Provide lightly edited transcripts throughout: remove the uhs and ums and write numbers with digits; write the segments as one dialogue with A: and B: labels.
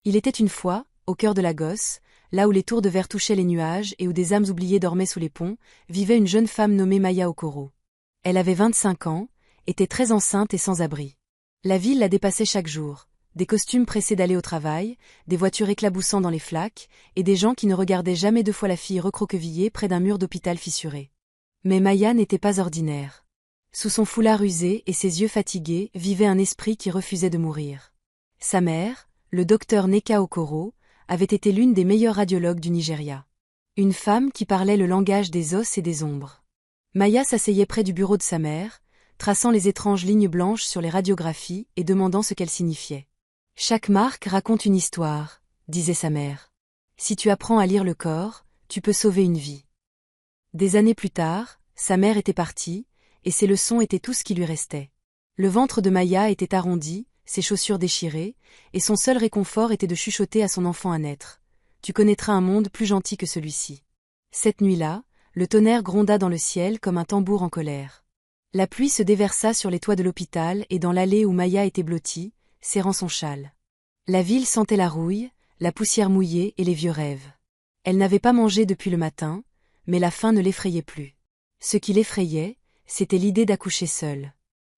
A: Il était une fois, au cœur de Lagos, là où les tours de verre touchaient les nuages et où des âmes oubliées dormaient sous les ponts, vivait une jeune femme nommée Maya Okoro. Elle avait 25 ans, était très enceinte et sans abri. La ville la dépassait chaque jour, des costumes pressés d'aller au travail, des voitures éclaboussant dans les flaques, et des gens qui ne regardaient jamais deux fois la fille recroquevillée près d'un mur d'hôpital fissuré. Mais Maya n'était pas ordinaire. Sous son foulard usé et ses yeux fatigués vivait un esprit qui refusait de mourir. Sa mère, le docteur Nneka Okoro, avait été l'une des meilleures radiologues du Nigeria. Une femme qui parlait le langage des os et des ombres. Maya s'asseyait près du bureau de sa mère, traçant les étranges lignes blanches sur les radiographies et demandant ce qu'elles signifiaient. « Chaque marque raconte une histoire, » disait sa mère. « Si tu apprends à lire le corps, tu peux sauver une vie. » Des années plus tard, sa mère était partie, et ses leçons étaient tout ce qui lui restait. Le ventre de Maya était arrondi, ses chaussures déchirées, et son seul réconfort était de chuchoter à son enfant à naître. « Tu connaîtras un monde plus gentil que celui-ci. » Cette nuit-là, le tonnerre gronda dans le ciel comme un tambour en colère. La pluie se déversa sur les toits de l'hôpital et dans l'allée où Maya était blottie, serrant son châle. La ville sentait la rouille, la poussière mouillée et les vieux rêves. Elle n'avait pas mangé depuis le matin, mais la faim ne l'effrayait plus. Ce qui l'effrayait, c'était l'idée d'accoucher seule.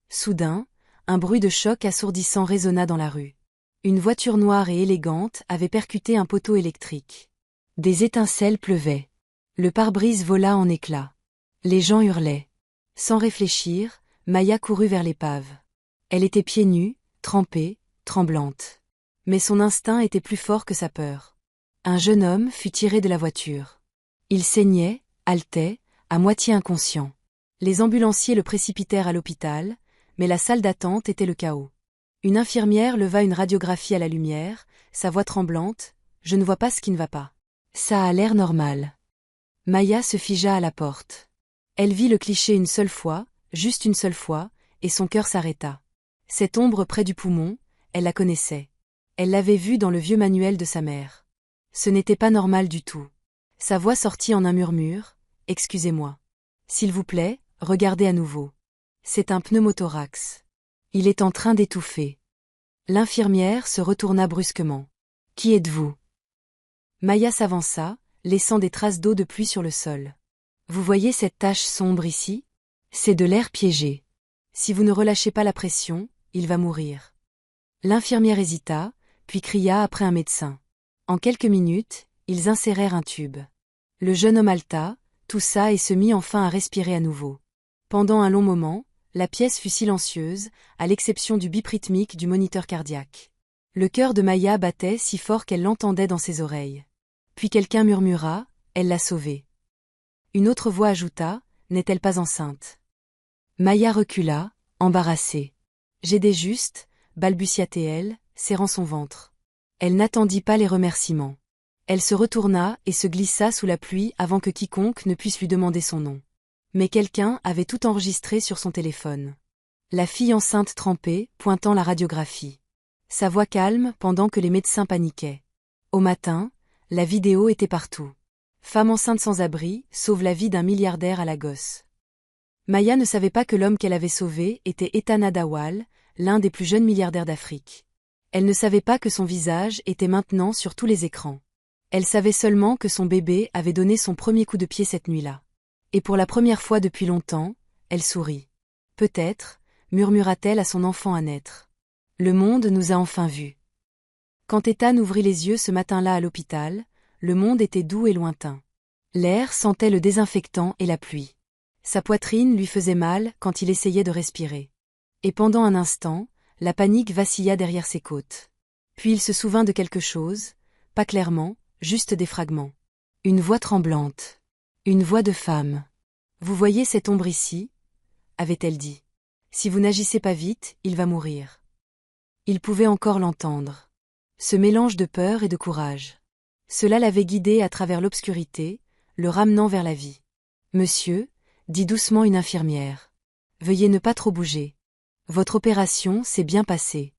A: Soudain, un bruit de choc assourdissant résonna dans la rue. Une voiture noire et élégante avait percuté un poteau électrique. Des étincelles pleuvaient. Le pare-brise vola en éclats. Les gens hurlaient. Sans réfléchir, Maya courut vers l'épave. Elle était pieds nus, trempée, tremblante. Mais son instinct était plus fort que sa peur. Un jeune homme fut tiré de la voiture. Il saignait, haletait, à moitié inconscient. Les ambulanciers le précipitèrent à l'hôpital, mais la salle d'attente était le chaos. Une infirmière leva une radiographie à la lumière, sa voix tremblante, « Je ne vois pas ce qui ne va pas. Ça a l'air normal. » Maya se figea à la porte. Elle vit le cliché une seule fois, juste une seule fois, et son cœur s'arrêta. Cette ombre près du poumon, elle la connaissait. Elle l'avait vue dans le vieux manuel de sa mère. Ce n'était pas normal du tout. Sa voix sortit en un murmure, « Excusez-moi. S'il vous plaît, regardez à nouveau. C'est un pneumothorax. Il est en train d'étouffer. » L'infirmière se retourna brusquement. « Qui êtes-vous » Maya s'avança, laissant des traces d'eau de pluie sur le sol. « Vous voyez cette tache sombre ici ? C'est de l'air piégé. Si vous ne relâchez pas la pression, il va mourir. » L'infirmière hésita, puis cria après un médecin. En quelques minutes, ils insérèrent un tube. Le jeune homme haleta, toussa et se mit enfin à respirer à nouveau. Pendant un long moment, la pièce fut silencieuse, à l'exception du bip rythmique du moniteur cardiaque. Le cœur de Maya battait si fort qu'elle l'entendait dans ses oreilles. Puis quelqu'un murmura, « Elle l'a sauvée. » Une autre voix ajouta, « N'est-elle pas enceinte ?» Maya recula, embarrassée. « J'aidais juste, » balbutia-t-elle, serrant son ventre. Elle n'attendit pas les remerciements. Elle se retourna et se glissa sous la pluie avant que quiconque ne puisse lui demander son nom. Mais quelqu'un avait tout enregistré sur son téléphone. La fille enceinte trempée, pointant la radiographie. Sa voix calme pendant que les médecins paniquaient. Au matin, la vidéo était partout. Femme enceinte sans abri, sauve la vie d'un milliardaire à Lagos. Maya ne savait pas que l'homme qu'elle avait sauvé était Ethan Adawal, l'un des plus jeunes milliardaires d'Afrique. Elle ne savait pas que son visage était maintenant sur tous les écrans. Elle savait seulement que son bébé avait donné son premier coup de pied cette nuit-là. Et pour la première fois depuis longtemps, elle sourit. Peut-être, murmura-t-elle à son enfant à naître. Le monde nous a enfin vus. Quand Ethan ouvrit les yeux ce matin-là à l'hôpital, le monde était doux et lointain. L'air sentait le désinfectant et la pluie. Sa poitrine lui faisait mal quand il essayait de respirer. Et pendant un instant, la panique vacilla derrière ses côtes. Puis il se souvint de quelque chose, pas clairement, juste des fragments. Une voix tremblante. Une voix de femme. « Vous voyez cette ombre ici ?» avait-elle dit. « Si vous n'agissez pas vite, il va mourir. » Il pouvait encore l'entendre. Ce mélange de peur et de courage. Cela l'avait guidé à travers l'obscurité, le ramenant vers la vie. « Monsieur, » dit doucement une infirmière. « Veuillez ne pas trop bouger. Votre opération s'est bien passée.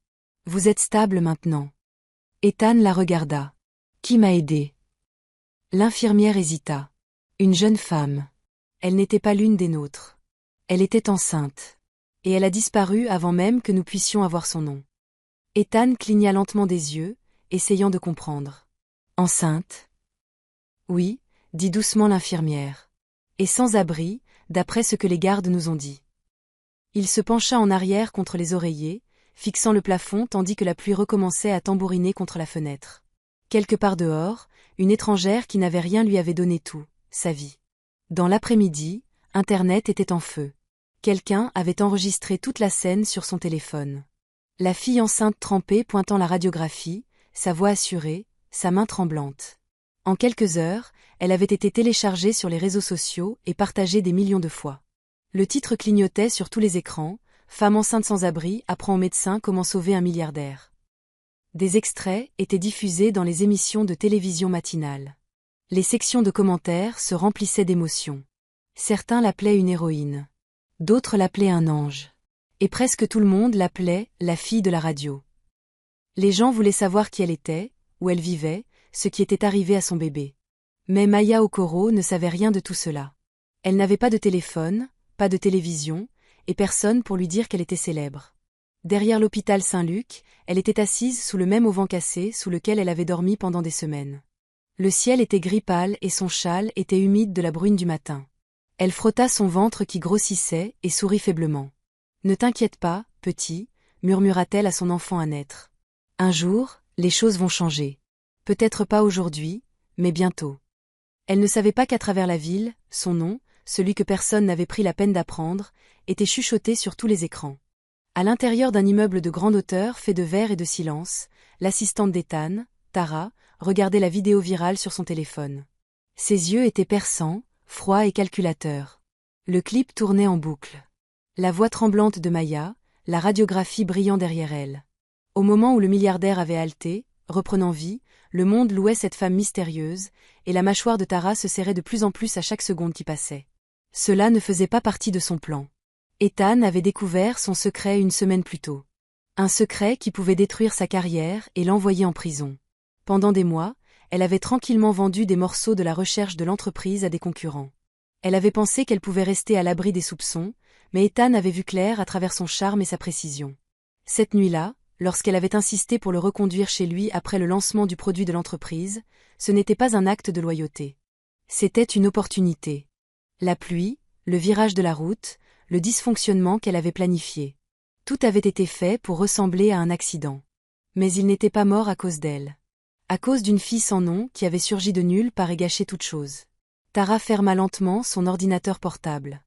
A: Vous êtes stable maintenant. » Ethan la regarda. « Qui m'a aidé ?» L'infirmière hésita. Une jeune femme. Elle n'était pas l'une des nôtres. Elle était enceinte. Et elle a disparu avant même que nous puissions avoir son nom. Ethan cligna lentement des yeux, essayant de comprendre. Enceinte? Oui, dit doucement l'infirmière. Et sans abri, d'après ce que les gardes nous ont dit. Il se pencha en arrière contre les oreillers, fixant le plafond tandis que la pluie recommençait à tambouriner contre la fenêtre. Quelque part dehors, une étrangère qui n'avait rien lui avait donné tout, sa vie. Dans l'après-midi, Internet était en feu. Quelqu'un avait enregistré toute la scène sur son téléphone. La fille enceinte trempée pointant la radiographie, sa voix assurée, sa main tremblante. En quelques heures, elle avait été téléchargée sur les réseaux sociaux et partagée des millions de fois. Le titre clignotait sur tous les écrans, « Femme enceinte sans abri apprend au médecin comment sauver un milliardaire ». Des extraits étaient diffusés dans les émissions de télévision matinales. Les sections de commentaires se remplissaient d'émotions. Certains l'appelaient une héroïne. D'autres l'appelaient un ange. Et presque tout le monde l'appelait la fille de la radio. Les gens voulaient savoir qui elle était, où elle vivait, ce qui était arrivé à son bébé. Mais Maya Okoro ne savait rien de tout cela. Elle n'avait pas de téléphone, pas de télévision, et personne pour lui dire qu'elle était célèbre. Derrière l'hôpital Saint-Luc, elle était assise sous le même auvent cassé sous lequel elle avait dormi pendant des semaines. Le ciel était gris pâle et son châle était humide de la bruine du matin. Elle frotta son ventre qui grossissait et sourit faiblement. « Ne t'inquiète pas, petit », murmura-t-elle à son enfant à naître. « Un jour, les choses vont changer. Peut-être pas aujourd'hui, mais bientôt. » Elle ne savait pas qu'à travers la ville, son nom, celui que personne n'avait pris la peine d'apprendre, était chuchoté sur tous les écrans. À l'intérieur d'un immeuble de grande hauteur fait de verre et de silence, l'assistante d'Ethan, Tara, regardait la vidéo virale sur son téléphone. Ses yeux étaient perçants, froids et calculateurs. Le clip tournait en boucle. La voix tremblante de Maya, la radiographie brillant derrière elle. Au moment où le milliardaire avait halté, reprenant vie, le monde louait cette femme mystérieuse, et la mâchoire de Tara se serrait de plus en plus à chaque seconde qui passait. Cela ne faisait pas partie de son plan. Ethan avait découvert son secret une semaine plus tôt. Un secret qui pouvait détruire sa carrière et l'envoyer en prison. Pendant des mois, elle avait tranquillement vendu des morceaux de la recherche de l'entreprise à des concurrents. Elle avait pensé qu'elle pouvait rester à l'abri des soupçons, mais Ethan avait vu clair à travers son charme et sa précision. Cette nuit-là, lorsqu'elle avait insisté pour le reconduire chez lui après le lancement du produit de l'entreprise, ce n'était pas un acte de loyauté. C'était une opportunité. La pluie, le virage de la route, le dysfonctionnement qu'elle avait planifié. Tout avait été fait pour ressembler à un accident. Mais il n'était pas mort à cause d'elle. À cause d'une fille sans nom qui avait surgi de nulle part et gâché toute chose. Tara ferma lentement son ordinateur portable.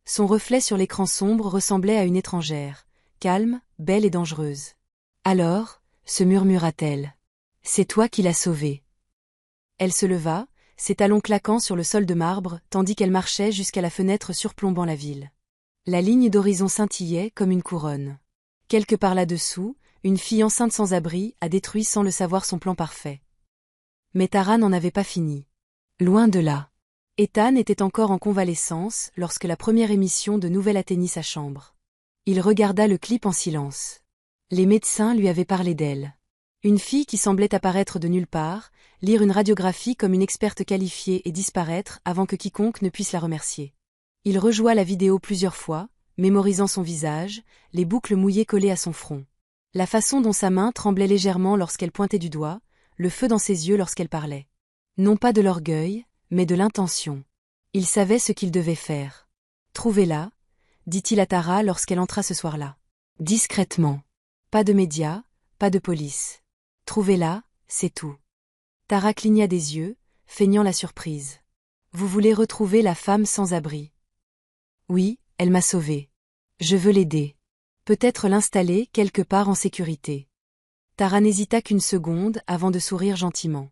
A: Son reflet sur l'écran sombre ressemblait à une étrangère, calme, belle et dangereuse. Alors, se murmura-t-elle. C'est toi qui l'as sauvée. Elle se leva, ses talons claquant sur le sol de marbre, tandis qu'elle marchait jusqu'à la fenêtre surplombant la ville. La ligne d'horizon scintillait comme une couronne. Quelque part là-dessous, une fille enceinte sans abri a détruit sans le savoir son plan parfait. Mais Tara n'en avait pas fini. Loin de là. Ethan était encore en convalescence lorsque la première émission de Nouvelle atteignit sa chambre. Il regarda le clip en silence. Les médecins lui avaient parlé d'elle. Une fille qui semblait apparaître de nulle part, lire une radiographie comme une experte qualifiée et disparaître avant que quiconque ne puisse la remercier. Il rejoua la vidéo plusieurs fois, mémorisant son visage, les boucles mouillées collées à son front. La façon dont sa main tremblait légèrement lorsqu'elle pointait du doigt, le feu dans ses yeux lorsqu'elle parlait. Non pas de l'orgueil, mais de l'intention. Il savait ce qu'il devait faire. « Trouvez-la », dit-il à Tara lorsqu'elle entra ce soir-là. Discrètement. Pas de médias, pas de police. Trouvez-la, c'est tout. Tara cligna des yeux, feignant la surprise. Vous voulez retrouver la femme sans abri. Oui, elle m'a sauvée. Je veux l'aider. Peut-être l'installer quelque part en sécurité. Tara n'hésita qu'une seconde avant de sourire gentiment.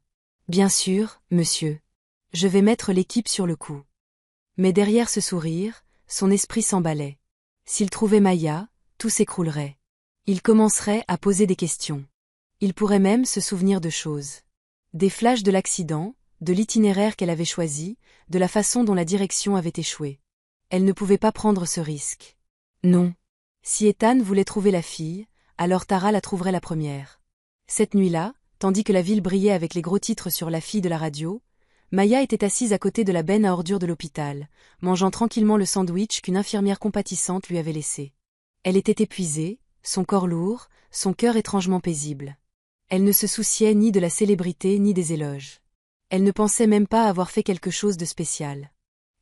A: Bien sûr, monsieur. Je vais mettre l'équipe sur le coup. Mais derrière ce sourire, son esprit s'emballait. S'il trouvait Maya, tout s'écroulerait. Il commencerait à poser des questions. Il pourrait même se souvenir de choses. Des flashs de l'accident, de l'itinéraire qu'elle avait choisi, de la façon dont la direction avait échoué. Elle ne pouvait pas prendre ce risque. Non. Si Ethan voulait trouver la fille, alors Tara la trouverait la première. Cette nuit-là, tandis que la ville brillait avec les gros titres sur la fille de la radio, Maya était assise à côté de la benne à ordures de l'hôpital, mangeant tranquillement le sandwich qu'une infirmière compatissante lui avait laissé. Elle était épuisée, son corps lourd, son cœur étrangement paisible. Elle ne se souciait ni de la célébrité ni des éloges. Elle ne pensait même pas avoir fait quelque chose de spécial.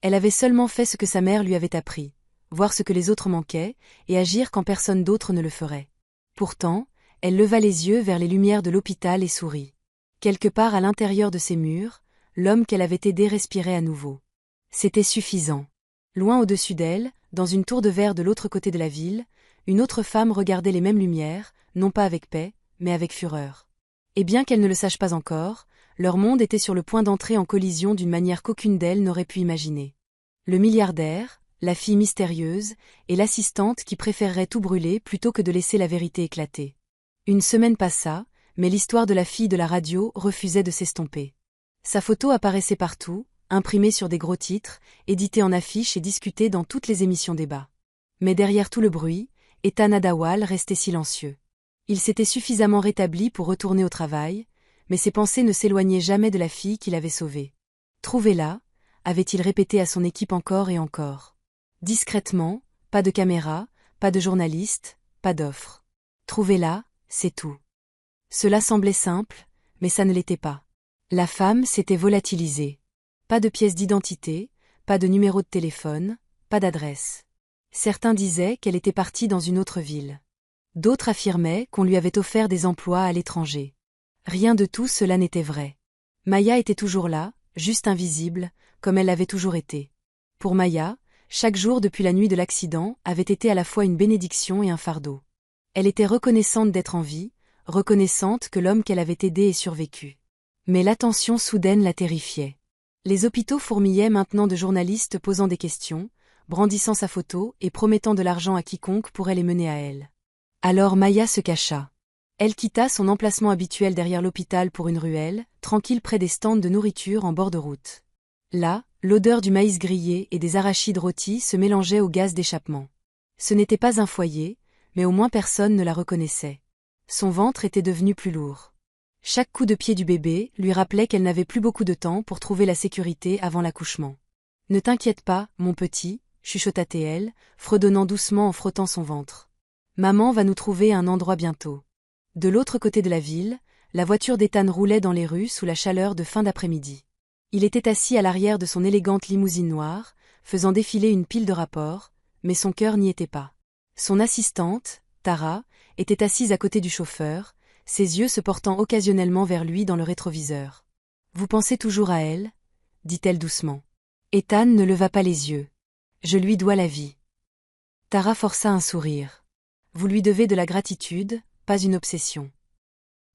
A: Elle avait seulement fait ce que sa mère lui avait appris, voir ce que les autres manquaient, et agir quand personne d'autre ne le ferait. Pourtant, elle leva les yeux vers les lumières de l'hôpital et sourit. Quelque part à l'intérieur de ces murs, l'homme qu'elle avait aidé respirait à nouveau. C'était suffisant. Loin au-dessus d'elle, dans une tour de verre de l'autre côté de la ville, une autre femme regardait les mêmes lumières, non pas avec paix, mais avec fureur. Et bien qu'elle ne le sache pas encore, leur monde était sur le point d'entrer en collision d'une manière qu'aucune d'elles n'aurait pu imaginer. Le milliardaire, la fille mystérieuse, et l'assistante qui préférerait tout brûler plutôt que de laisser la vérité éclater. Une semaine passa, mais l'histoire de la fille de la radio refusait de s'estomper. Sa photo apparaissait partout, imprimée sur des gros titres, éditée en affiches et discutée dans toutes les émissions débat. Mais derrière tout le bruit, Ethan Adawal restait silencieux. Il s'était suffisamment rétabli pour retourner au travail, mais ses pensées ne s'éloignaient jamais de la fille qu'il avait sauvée. « Trouvez-la » avait-il répété à son équipe encore et encore. Discrètement, pas de caméra, pas de journaliste, pas d'offre. Trouvez-la, c'est tout. Cela semblait simple, mais ça ne l'était pas. La femme s'était volatilisée. Pas de pièce d'identité, pas de numéro de téléphone, pas d'adresse. Certains disaient qu'elle était partie dans une autre ville. D'autres affirmaient qu'on lui avait offert des emplois à l'étranger. Rien de tout cela n'était vrai. Maya était toujours là, juste invisible, comme elle l'avait toujours été. Pour Maya, chaque jour depuis la nuit de l'accident avait été à la fois une bénédiction et un fardeau. Elle était reconnaissante d'être en vie, reconnaissante que l'homme qu'elle avait aidé ait survécu. Mais l'attention soudaine la terrifiait. Les hôpitaux fourmillaient maintenant de journalistes posant des questions, brandissant sa photo et promettant de l'argent à quiconque pourrait les mener à elle. Alors Maya se cacha. Elle quitta son emplacement habituel derrière l'hôpital pour une ruelle, tranquille près des stands de nourriture en bord de route. Là, l'odeur du maïs grillé et des arachides rôtis se mélangeait au gaz d'échappement. Ce n'était pas un foyer, mais au moins personne ne la reconnaissait. Son ventre était devenu plus lourd. Chaque coup de pied du bébé lui rappelait qu'elle n'avait plus beaucoup de temps pour trouver la sécurité avant l'accouchement. « Ne t'inquiète pas, mon petit » chuchota-t-elle, fredonnant doucement en frottant son ventre. « Maman va nous trouver un endroit bientôt. » De l'autre côté de la ville, la voiture d'Ethan roulait dans les rues sous la chaleur de fin d'après-midi. Il était assis à l'arrière de son élégante limousine noire, faisant défiler une pile de rapports, mais son cœur n'y était pas. Son assistante, Tara, était assise à côté du chauffeur, ses yeux se portant occasionnellement vers lui dans le rétroviseur. « Vous pensez toujours à elle » dit-elle doucement. Ethan ne leva pas les yeux. « Je lui dois la vie. » Tara força un sourire. « Vous lui devez de la gratitude, pas une obsession. »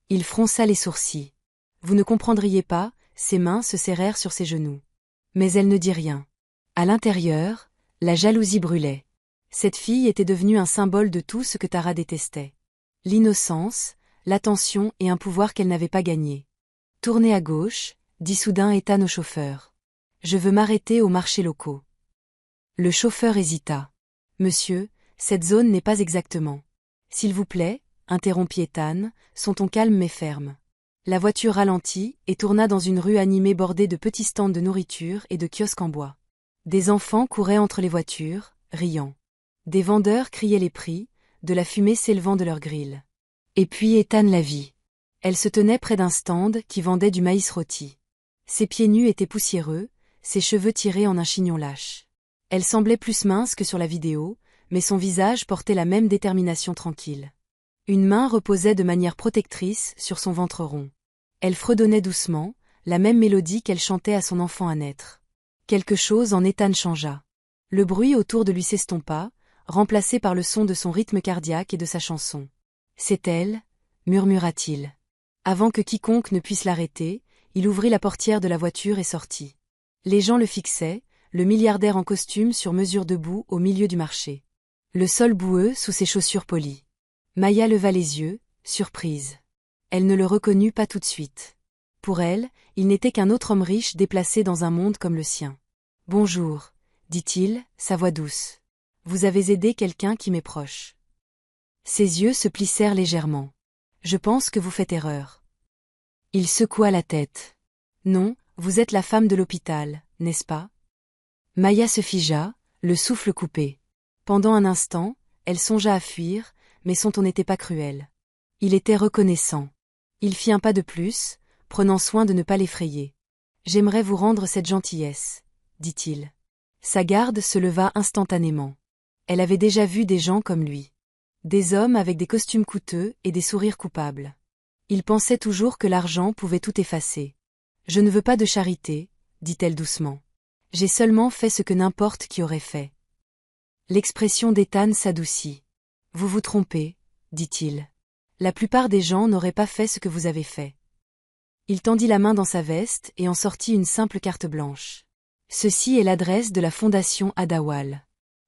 A: Il fronça les sourcils. « Vous ne comprendriez pas » Ses mains se serrèrent sur ses genoux. Mais elle ne dit rien. À l'intérieur, la jalousie brûlait. Cette fille était devenue un symbole de tout ce que Tara détestait. L'innocence, l'attention et un pouvoir qu'elle n'avait pas gagné. « Tournez à gauche » dit soudain Ethan au chauffeur. « Je veux m'arrêter aux marchés locaux. » Le chauffeur hésita. « Monsieur, cette zone n'est pas exactement. »« S'il vous plaît » interrompit Ethan, son ton calme mais ferme. La voiture ralentit et tourna dans une rue animée bordée de petits stands de nourriture et de kiosques en bois. Des enfants couraient entre les voitures, riant. Des vendeurs criaient les prix, de la fumée s'élevant de leurs grilles. Et puis Ethan la vit. Elle se tenait près d'un stand qui vendait du maïs rôti. Ses pieds nus étaient poussiéreux, ses cheveux tirés en un chignon lâche. Elle semblait plus mince que sur la vidéo, mais son visage portait la même détermination tranquille. Une main reposait de manière protectrice sur son ventre rond. Elle fredonnait doucement, la même mélodie qu'elle chantait à son enfant à naître. Quelque chose en Ethan changea. Le bruit autour de lui s'estompa, remplacé par le son de son rythme cardiaque et de sa chanson. « C'est elle » murmura-t-il. Avant que quiconque ne puisse l'arrêter, il ouvrit la portière de la voiture et sortit. Les gens le fixaient, le milliardaire en costume sur mesure debout au milieu du marché. Le sol boueux sous ses chaussures polies. Maya leva les yeux, surprise. Elle ne le reconnut pas tout de suite. Pour elle, il n'était qu'un autre homme riche déplacé dans un monde comme le sien. « Bonjour » dit-il, sa voix douce. « Vous avez aidé quelqu'un qui m'est proche. » Ses yeux se plissèrent légèrement. « Je pense que vous faites erreur. » Il secoua la tête. « Non, vous êtes la femme de l'hôpital, n'est-ce pas ?» Maya se figea, le souffle coupé. Pendant un instant, elle songea à fuir, mais son ton n'était pas cruel. Il était reconnaissant. Il fit un pas de plus, prenant soin de ne pas l'effrayer. « J'aimerais vous rendre cette gentillesse, » dit-il. Sa garde se leva instantanément. Elle avait déjà vu des gens comme lui. Des hommes avec des costumes coûteux et des sourires coupables. Il pensait toujours que l'argent pouvait tout effacer. « Je ne veux pas de charité, » dit-elle doucement. « J'ai seulement fait ce que n'importe qui aurait fait. » L'expression d'Ethan s'adoucit. « Vous vous trompez, » dit-il. « La plupart des gens n'auraient pas fait ce que vous avez fait. » Il tendit la main dans sa veste et en sortit une simple carte blanche. « Ceci est l'adresse de la Fondation Adawal.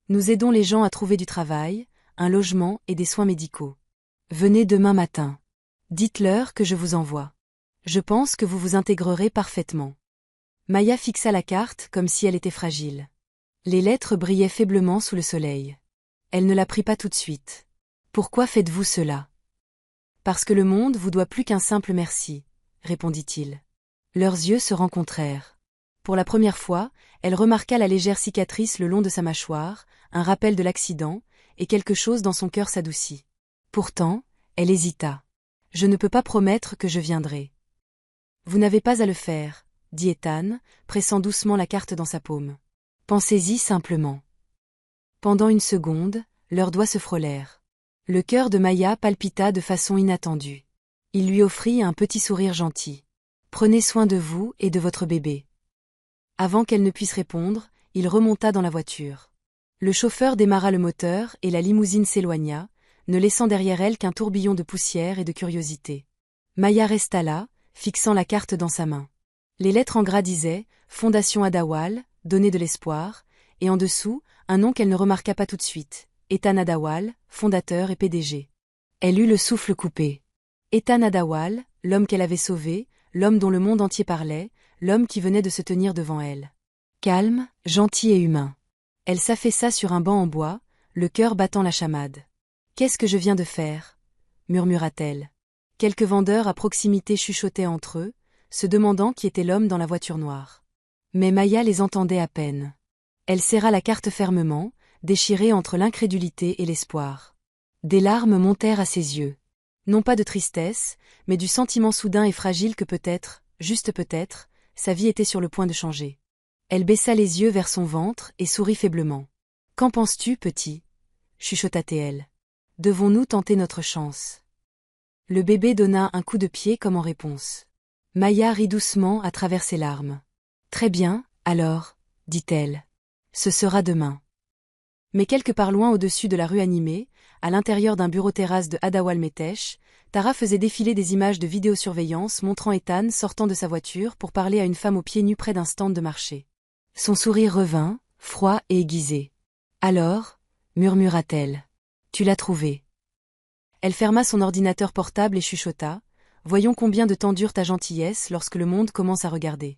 A: Nous aidons les gens à trouver du travail, un logement et des soins médicaux. Venez demain matin. Dites-leur que je vous envoie. Je pense que vous vous intégrerez parfaitement. » Maya fixa la carte comme si elle était fragile. Les lettres brillaient faiblement sous le soleil. Elle ne la prit pas tout de suite. « Pourquoi faites-vous cela ? » « Parce que le monde vous doit plus qu'un simple merci, » répondit-il. Leurs yeux se rencontrèrent. Pour la première fois, elle remarqua la légère cicatrice le long de sa mâchoire, un rappel de l'accident, et quelque chose dans son cœur s'adoucit. Pourtant, elle hésita. « Je ne peux pas promettre que je viendrai. »« Vous n'avez pas à le faire, » dit Ethan, pressant doucement la carte dans sa paume. « Pensez-y simplement. » Pendant une seconde, leurs doigts se frôlèrent. Le cœur de Maya palpita de façon inattendue. Il lui offrit un petit sourire gentil. « Prenez soin de vous et de votre bébé. » Avant qu'elle ne puisse répondre, il remonta dans la voiture. Le chauffeur démarra le moteur et la limousine s'éloigna, ne laissant derrière elle qu'un tourbillon de poussière et de curiosité. Maya resta là, fixant la carte dans sa main. Les lettres en gras disaient « Fondation Adawal, donner de l'espoir », et en dessous, un nom qu'elle ne remarqua pas tout de suite. Ethan Adawal, fondateur et PDG. Elle eut le souffle coupé. Ethan Adawal, l'homme qu'elle avait sauvé, l'homme dont le monde entier parlait, l'homme qui venait de se tenir devant elle. Calme, gentil et humain. Elle s'affaissa sur un banc en bois, le cœur battant la chamade. « Qu'est-ce que je viens de faire ?» murmura-t-elle. Quelques vendeurs à proximité chuchotaient entre eux, se demandant qui était l'homme dans la voiture noire. Mais Maya les entendait à peine. Elle serra la carte fermement, déchirée entre l'incrédulité et l'espoir. Des larmes montèrent à ses yeux. Non pas de tristesse, mais du sentiment soudain et fragile que peut-être, juste peut-être, sa vie était sur le point de changer. Elle baissa les yeux vers son ventre et sourit faiblement. « Qu'en penses-tu, petit ?» chuchota-t-elle. « Devons-nous tenter notre chance ?» Le bébé donna un coup de pied comme en réponse. Maya rit doucement à travers ses larmes. « Très bien, alors, » dit-elle. « Ce sera demain. » Mais quelque part loin au-dessus de la rue animée, à l'intérieur d'un bureau-terrasse de Adawal Metesh, Tara faisait défiler des images de vidéosurveillance montrant Ethan sortant de sa voiture pour parler à une femme aux pieds nus près d'un stand de marché. Son sourire revint, froid et aiguisé. « Alors » murmura-t-elle. « Tu l'as trouvé. » Elle ferma son ordinateur portable et chuchota. « Voyons combien de temps dure ta gentillesse lorsque le monde commence à regarder. »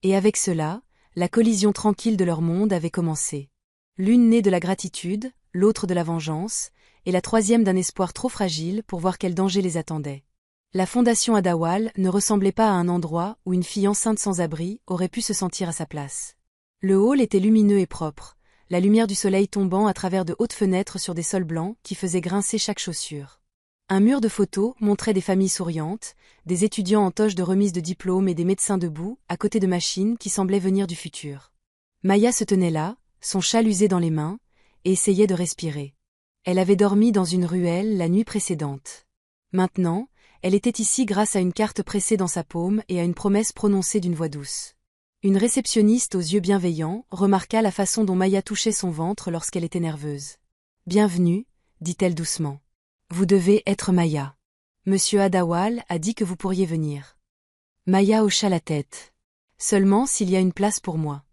A: Et avec cela, la collision tranquille de leur monde avait commencé. L'une née de la gratitude, l'autre de la vengeance, et la troisième d'un espoir trop fragile pour voir quel danger les attendait. La fondation Adawal ne ressemblait pas à un endroit où une fille enceinte sans abri aurait pu se sentir à sa place. Le hall était lumineux et propre, la lumière du soleil tombant à travers de hautes fenêtres sur des sols blancs qui faisaient grincer chaque chaussure. Un mur de photos montrait des familles souriantes, des étudiants en toge de remise de diplôme et des médecins debout, à côté de machines qui semblaient venir du futur. Maya se tenait là, son châle usé dans les mains, et essayait de respirer. Elle avait dormi dans une ruelle la nuit précédente. Maintenant, elle était ici grâce à une carte pressée dans sa paume et à une promesse prononcée d'une voix douce. Une réceptionniste aux yeux bienveillants remarqua la façon dont Maya touchait son ventre lorsqu'elle était nerveuse. « Bienvenue, » dit-elle doucement. « Vous devez être Maya. Monsieur Adawal a dit que vous pourriez venir. » Maya hocha la tête. « Seulement s'il y a une place pour moi. »«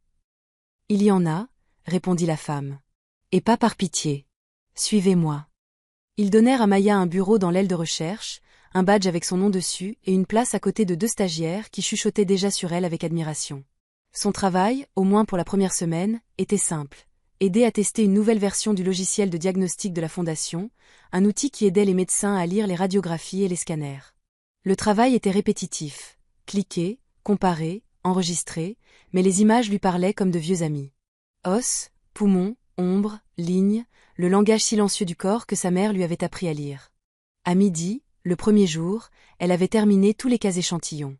A: Il y en a, » répondit la femme. « Et pas par pitié. Suivez-moi. » Ils donnèrent à Maya un bureau dans l'aile de recherche, un badge avec son nom dessus et une place à côté de deux stagiaires qui chuchotaient déjà sur elle avec admiration. Son travail, au moins pour la première semaine, était simple. Aider à tester une nouvelle version du logiciel de diagnostic de la Fondation, un outil qui aidait les médecins à lire les radiographies et les scanners. Le travail était répétitif. Cliquer, comparer, enregistrer, mais les images lui parlaient comme de vieux amis. Os, poumons, ombres, lignes, le langage silencieux du corps que sa mère lui avait appris à lire. À midi, Le premier jour, elle avait terminé tous les cas échantillons.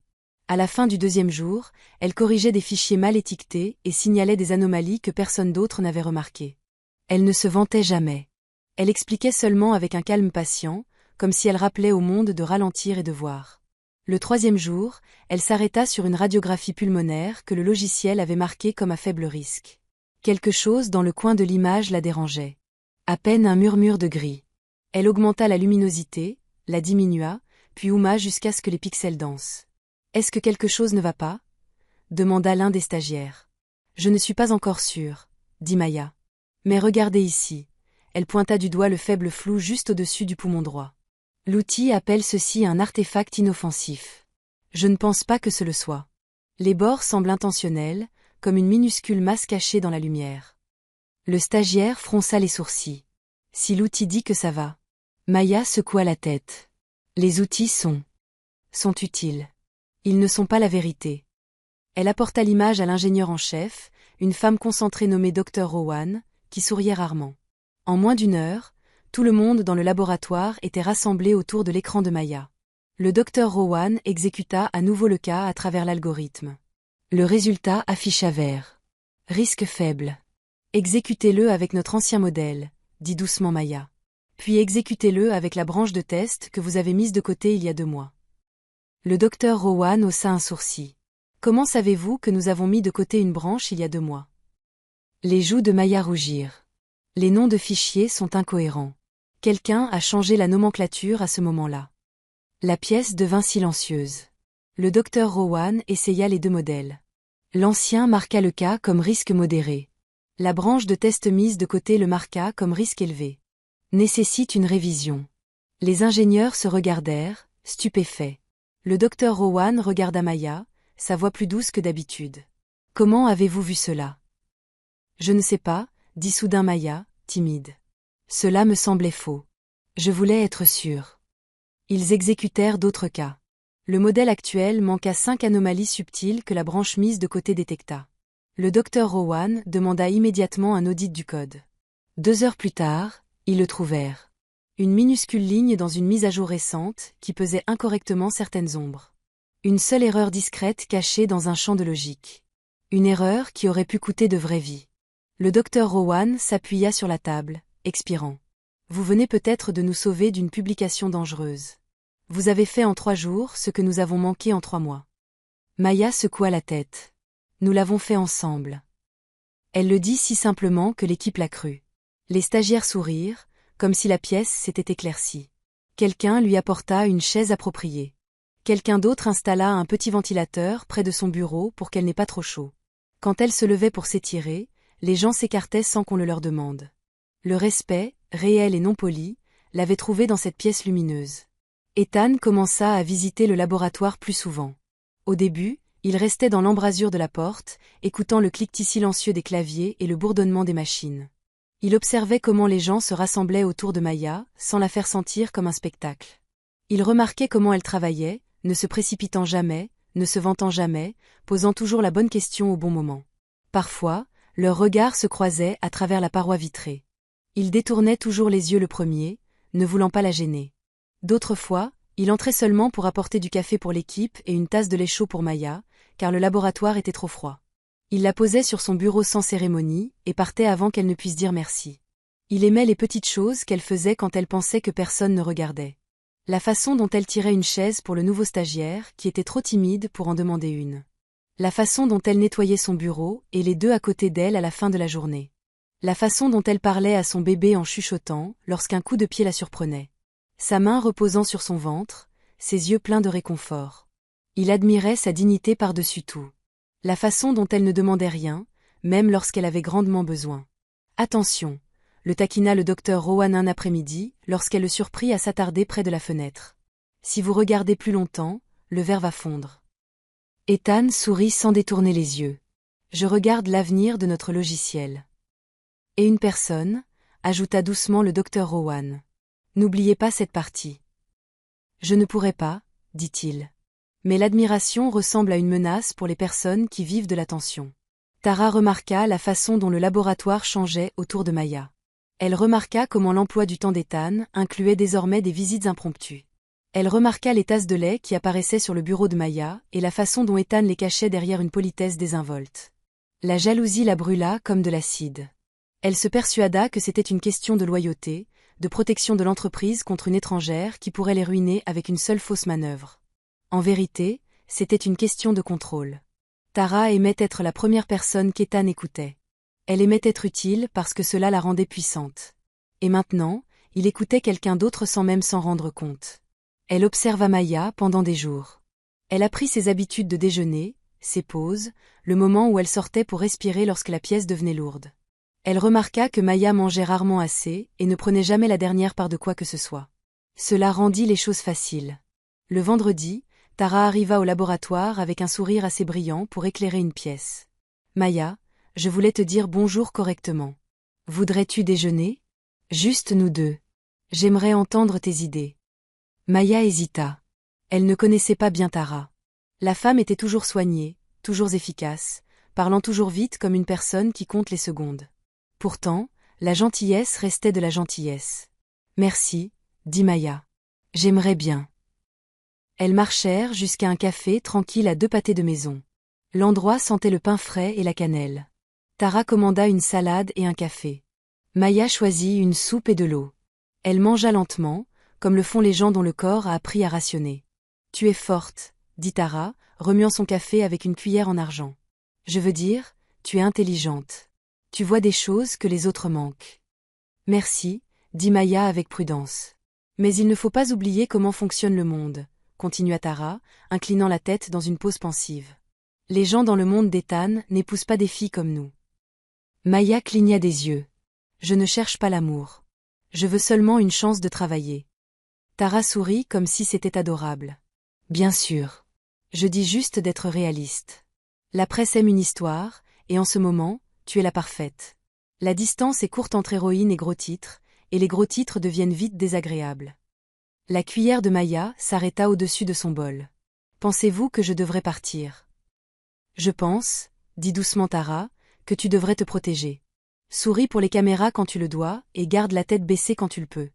A: À la fin du deuxième jour, elle corrigeait des fichiers mal étiquetés et signalait des anomalies que personne d'autre n'avait remarquées. Elle ne se vantait jamais. Elle expliquait seulement avec un calme patient, comme si elle rappelait au monde de ralentir et de voir. Le troisième jour, elle s'arrêta sur une radiographie pulmonaire que le logiciel avait marquée comme à faible risque. Quelque chose dans le coin de l'image la dérangeait. À peine un murmure de gris. Elle augmenta la luminosité, la diminua, puis houma jusqu'à ce que les pixels dansent. « Est-ce que quelque chose ne va pas ?» demanda l'un des stagiaires. « Je ne suis pas encore sûre, » dit Maya. « Mais regardez ici. » Elle pointa du doigt le faible flou juste au-dessus du poumon droit. L'outil appelle ceci un artefact inoffensif. Je ne pense pas que ce le soit. Les bords semblent intentionnels, comme une minuscule masse cachée dans la lumière. Le stagiaire fronça les sourcils. Si l'outil dit que ça va. Maya secoua la tête. Les outils sont utiles. Ils ne sont pas la vérité. Elle apporta l'image à l'ingénieur en chef, une femme concentrée nommée Dr Rowan, qui souriait rarement. En moins d'une heure, tout le monde dans le laboratoire était rassemblé autour de l'écran de Maya. Le Dr Rowan exécuta à nouveau le cas à travers l'algorithme. Le résultat afficha vert. Risque faible. Exécutez-le avec notre ancien modèle, dit doucement Maya. Puis exécutez-le avec la branche de test que vous avez mise de côté il y a 2 mois. Le Dr Rowan haussa un sourcil. Comment savez-vous que nous avons mis de côté une branche il y a 2 mois? Les joues de Maya rougirent. Les noms de fichiers sont incohérents. Quelqu'un a changé la nomenclature à ce moment-là. La pièce devint silencieuse. Le Dr Rowan essaya les 2 modèles. L'ancien marqua le cas comme risque modéré. La branche de test mise de côté le marqua comme risque élevé. Nécessite une révision. Les ingénieurs se regardèrent, stupéfaits. Le Dr Rowan regarda Maya, sa voix plus douce que d'habitude. « Comment avez-vous vu cela ?»« Je ne sais pas, » dit soudain Maya, timide. Cela me semblait faux. Je voulais être sûre. Ils exécutèrent d'autres cas. Le modèle actuel manqua 5 anomalies subtiles que la branche mise de côté détecta. Le Dr Rowan demanda immédiatement un audit du code. 2 heures plus tard, ils le trouvèrent. Une minuscule ligne dans une mise à jour récente qui pesait incorrectement certaines ombres. Une seule erreur discrète cachée dans un champ de logique. Une erreur qui aurait pu coûter de vraies vies. Le Dr Rowan s'appuya sur la table, expirant. Vous venez peut-être de nous sauver d'une publication dangereuse. Vous avez fait en 3 jours ce que nous avons manqué en 3 mois. Maya secoua la tête. Nous l'avons fait ensemble. Elle le dit si simplement que l'équipe l'a cru. Les stagiaires sourirent, comme si la pièce s'était éclaircie. Quelqu'un lui apporta une chaise appropriée. Quelqu'un d'autre installa un petit ventilateur près de son bureau pour qu'elle n'ait pas trop chaud. Quand elle se levait pour s'étirer, les gens s'écartaient sans qu'on le leur demande. Le respect, réel et non poli, l'avait trouvé dans cette pièce lumineuse. Ethan commença à visiter le laboratoire plus souvent. Au début, il restait dans l'embrasure de la porte, écoutant le cliquetis silencieux des claviers et le bourdonnement des machines. Il observait comment les gens se rassemblaient autour de Maya, sans la faire sentir comme un spectacle. Il remarquait comment elle travaillait, ne se précipitant jamais, ne se vantant jamais, posant toujours la bonne question au bon moment. Parfois, leurs regards se croisaient à travers la paroi vitrée. Il détournait toujours les yeux le premier, ne voulant pas la gêner. D'autres fois, il entrait seulement pour apporter du café pour l'équipe et une tasse de lait chaud pour Maya, car le laboratoire était trop froid. Il la posait sur son bureau sans cérémonie et partait avant qu'elle ne puisse dire merci. Il aimait les petites choses qu'elle faisait quand elle pensait que personne ne regardait. La façon dont elle tirait une chaise pour le nouveau stagiaire qui était trop timide pour en demander une. La façon dont elle nettoyait son bureau et les 2 à côté d'elle à la fin de la journée. La façon dont elle parlait à son bébé en chuchotant lorsqu'un coup de pied la surprenait. Sa main reposant sur son ventre, ses yeux pleins de réconfort. Il admirait sa dignité par-dessus tout. La façon dont elle ne demandait rien, même lorsqu'elle avait grandement besoin. Attention, le taquina le Dr Rowan un après-midi, lorsqu'elle le surprit à s'attarder près de la fenêtre. Si vous regardez plus longtemps, le verre va fondre. Ethan sourit sans détourner les yeux. Je regarde l'avenir de notre logiciel. Et une personne, ajouta doucement le Dr Rowan. N'oubliez pas cette partie. Je ne pourrais pas, dit-il. Mais l'admiration ressemble à une menace pour les personnes qui vivent de l'attention. Tara remarqua la façon dont le laboratoire changeait autour de Maya. Elle remarqua comment l'emploi du temps d'Ethan incluait désormais des visites impromptues. Elle remarqua les tasses de lait qui apparaissaient sur le bureau de Maya et la façon dont Ethan les cachait derrière une politesse désinvolte. La jalousie la brûla comme de l'acide. Elle se persuada que c'était une question de loyauté, de protection de l'entreprise contre une étrangère qui pourrait les ruiner avec une seule fausse manœuvre. En vérité, c'était une question de contrôle. Tara aimait être la première personne qu'Ethan écoutait. Elle aimait être utile parce que cela la rendait puissante. Et maintenant, il écoutait quelqu'un d'autre sans même s'en rendre compte. Elle observa Maya pendant des jours. Elle apprit ses habitudes de déjeuner, ses pauses, le moment où elle sortait pour respirer lorsque la pièce devenait lourde. Elle remarqua que Maya mangeait rarement assez et ne prenait jamais la dernière part de quoi que ce soit. Cela rendit les choses faciles. Le vendredi, Tara arriva au laboratoire avec un sourire assez brillant pour éclairer une pièce. « Maya, je voulais te dire bonjour correctement. Voudrais-tu déjeuner ? Juste nous deux. J'aimerais entendre tes idées. » Maya hésita. Elle ne connaissait pas bien Tara. La femme était toujours soignée, toujours efficace, parlant toujours vite comme une personne qui compte les secondes. Pourtant, la gentillesse restait de la gentillesse. « Merci, » dit Maya. « J'aimerais bien. » Elles marchèrent jusqu'à un café tranquille à 2 pâtés de maison. L'endroit sentait le pain frais et la cannelle. Tara commanda une salade et un café. Maya choisit une soupe et de l'eau. Elle mangea lentement, comme le font les gens dont le corps a appris à rationner. « Tu es forte, » dit Tara, remuant son café avec une cuillère en argent. « Je veux dire, tu es intelligente. Tu vois des choses que les autres manquent. »« Merci, » dit Maya avec prudence. « Mais il ne faut pas oublier comment fonctionne le monde, » continua Tara, inclinant la tête dans une pose pensive. « Les gens dans le monde d'Ethan n'épousent pas des filles comme nous. » Maya cligna des yeux. « Je ne cherche pas l'amour. Je veux seulement une chance de travailler. » Tara sourit comme si c'était adorable. « Bien sûr. Je dis juste d'être réaliste. La presse aime une histoire, et en ce moment, tu es la parfaite. La distance est courte entre héroïne et gros titres, et les gros titres deviennent vite désagréables. » La cuillère de Maya s'arrêta au-dessus de son bol. « Pensez-vous que je devrais partir ? » « Je pense, » dit doucement Tara, « que tu devrais te protéger. Souris pour les caméras quand tu le dois, et garde la tête baissée quand tu le peux.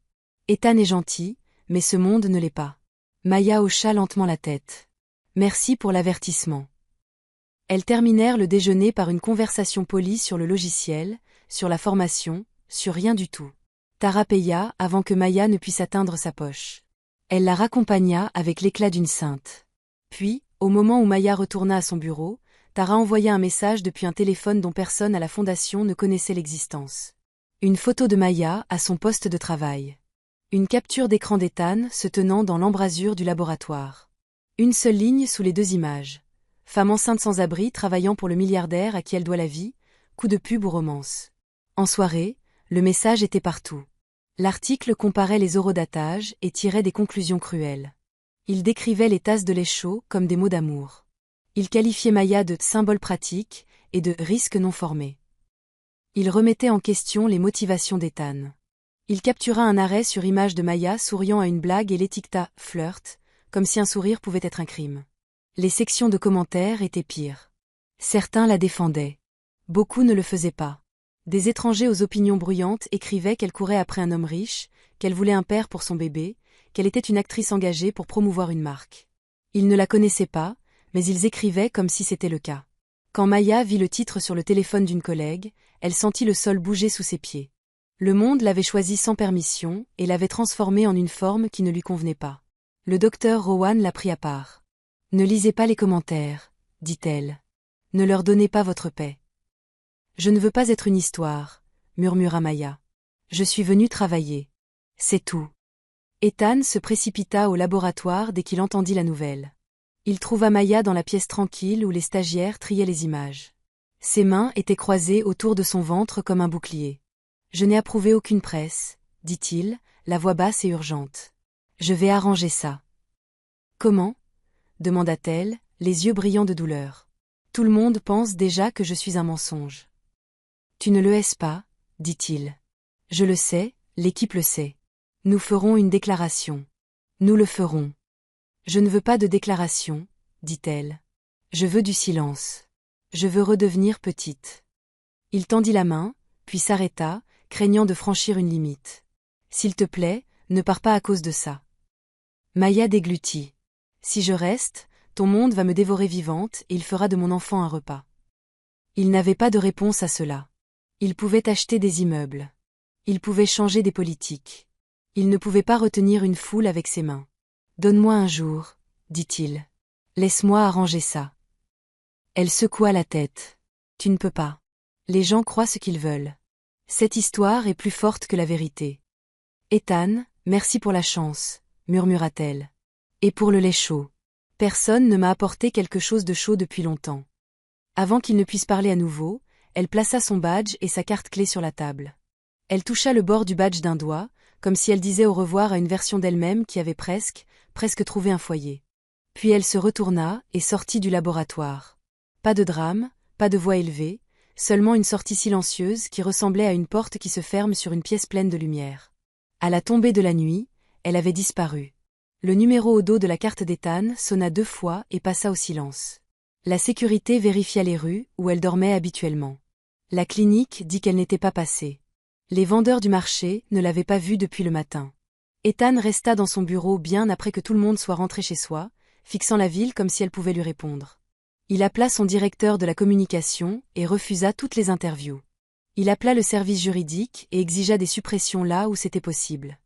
A: Ethan est gentil, mais ce monde ne l'est pas. » Maya hocha lentement la tête. « Merci pour l'avertissement. » Elles terminèrent le déjeuner par une conversation polie sur le logiciel, sur la formation, sur rien du tout. Tara paya avant que Maya ne puisse atteindre sa poche. Elle la raccompagna avec l'éclat d'une sainte. Puis, au moment où Maya retourna à son bureau, Tara envoya un message depuis un téléphone dont personne à la fondation ne connaissait l'existence. Une photo de Maya à son poste de travail. Une capture d'écran d'Ethan se tenant dans l'embrasure du laboratoire. Une seule ligne sous les 2 images. Femme enceinte sans abri travaillant pour le milliardaire à qui elle doit la vie, coup de pub ou romance. En soirée, le message était partout. L'article comparait les horodatages et tirait des conclusions cruelles. Il décrivait les tasses de lait chaud comme des mots d'amour. Il qualifiait Maya de « symbole pratique » et de « risque non formé ». Il remettait en question les motivations d'Ethan. Il captura un arrêt sur image de Maya souriant à une blague et l'étiqueta « flirt », comme si un sourire pouvait être un crime. Les sections de commentaires étaient pires. Certains la défendaient. Beaucoup ne le faisaient pas. Des étrangers aux opinions bruyantes écrivaient qu'elle courait après un homme riche, qu'elle voulait un père pour son bébé, qu'elle était une actrice engagée pour promouvoir une marque. Ils ne la connaissaient pas, mais ils écrivaient comme si c'était le cas. Quand Maya vit le titre sur le téléphone d'une collègue, elle sentit le sol bouger sous ses pieds. Le monde l'avait choisie sans permission et l'avait transformée en une forme qui ne lui convenait pas. Le docteur Rowan la prit à part. « Ne lisez pas les commentaires, » dit-elle. « Ne leur donnez pas votre paix. »« Je ne veux pas être une histoire, » murmura Maya. « Je suis venue travailler. C'est tout. » Ethan se précipita au laboratoire dès qu'il entendit la nouvelle. Il trouva Maya dans la pièce tranquille où les stagiaires triaient les images. Ses mains étaient croisées autour de son ventre comme un bouclier. « Je n'ai approuvé aucune presse, » dit-il, la voix basse et urgente. « Je vais arranger ça. »« Comment ?» demanda-t-elle, les yeux brillants de douleur. « Tout le monde pense déjà que je suis un mensonge. »« Tu ne le es pas, » dit-il. « Je le sais, l'équipe le sait. Nous ferons une déclaration. Nous le ferons. »« Je ne veux pas de déclaration, » dit-elle. « Je veux du silence. Je veux redevenir petite. » Il tendit la main, puis s'arrêta, craignant de franchir une limite. « S'il te plaît, ne pars pas à cause de ça. » Maya déglutit. Si je reste, ton monde va me dévorer vivante et il fera de mon enfant un repas. Il n'avait pas de réponse à cela. Il pouvait acheter des immeubles. Il pouvait changer des politiques. Il ne pouvait pas retenir une foule avec ses mains. Donne-moi un jour, dit-il. Laisse-moi arranger ça. Elle secoua la tête. Tu ne peux pas. Les gens croient ce qu'ils veulent. Cette histoire est plus forte que la vérité. Ethan, merci pour la chance, murmura-t-elle. Et pour le lait chaud. Personne ne m'a apporté quelque chose de chaud depuis longtemps. Avant qu'il ne puisse parler à nouveau, elle plaça son badge et sa carte clé sur la table. Elle toucha le bord du badge d'un doigt, comme si elle disait au revoir à une version d'elle-même qui avait presque trouvé un foyer. Puis elle se retourna et sortit du laboratoire. Pas de drame, pas de voix élevée, seulement une sortie silencieuse qui ressemblait à une porte qui se ferme sur une pièce pleine de lumière. À la tombée de la nuit, elle avait disparu. Le numéro au dos de la carte d'Ethan sonna 2 fois et passa au silence. La sécurité vérifia les rues où elle dormait habituellement. La clinique dit qu'elle n'était pas passée. Les vendeurs du marché ne l'avaient pas vue depuis le matin. Ethan resta dans son bureau bien après que tout le monde soit rentré chez soi, fixant la ville comme si elle pouvait lui répondre. Il appela son directeur de la communication et refusa toutes les interviews. Il appela le service juridique et exigea des suppressions là où c'était possible.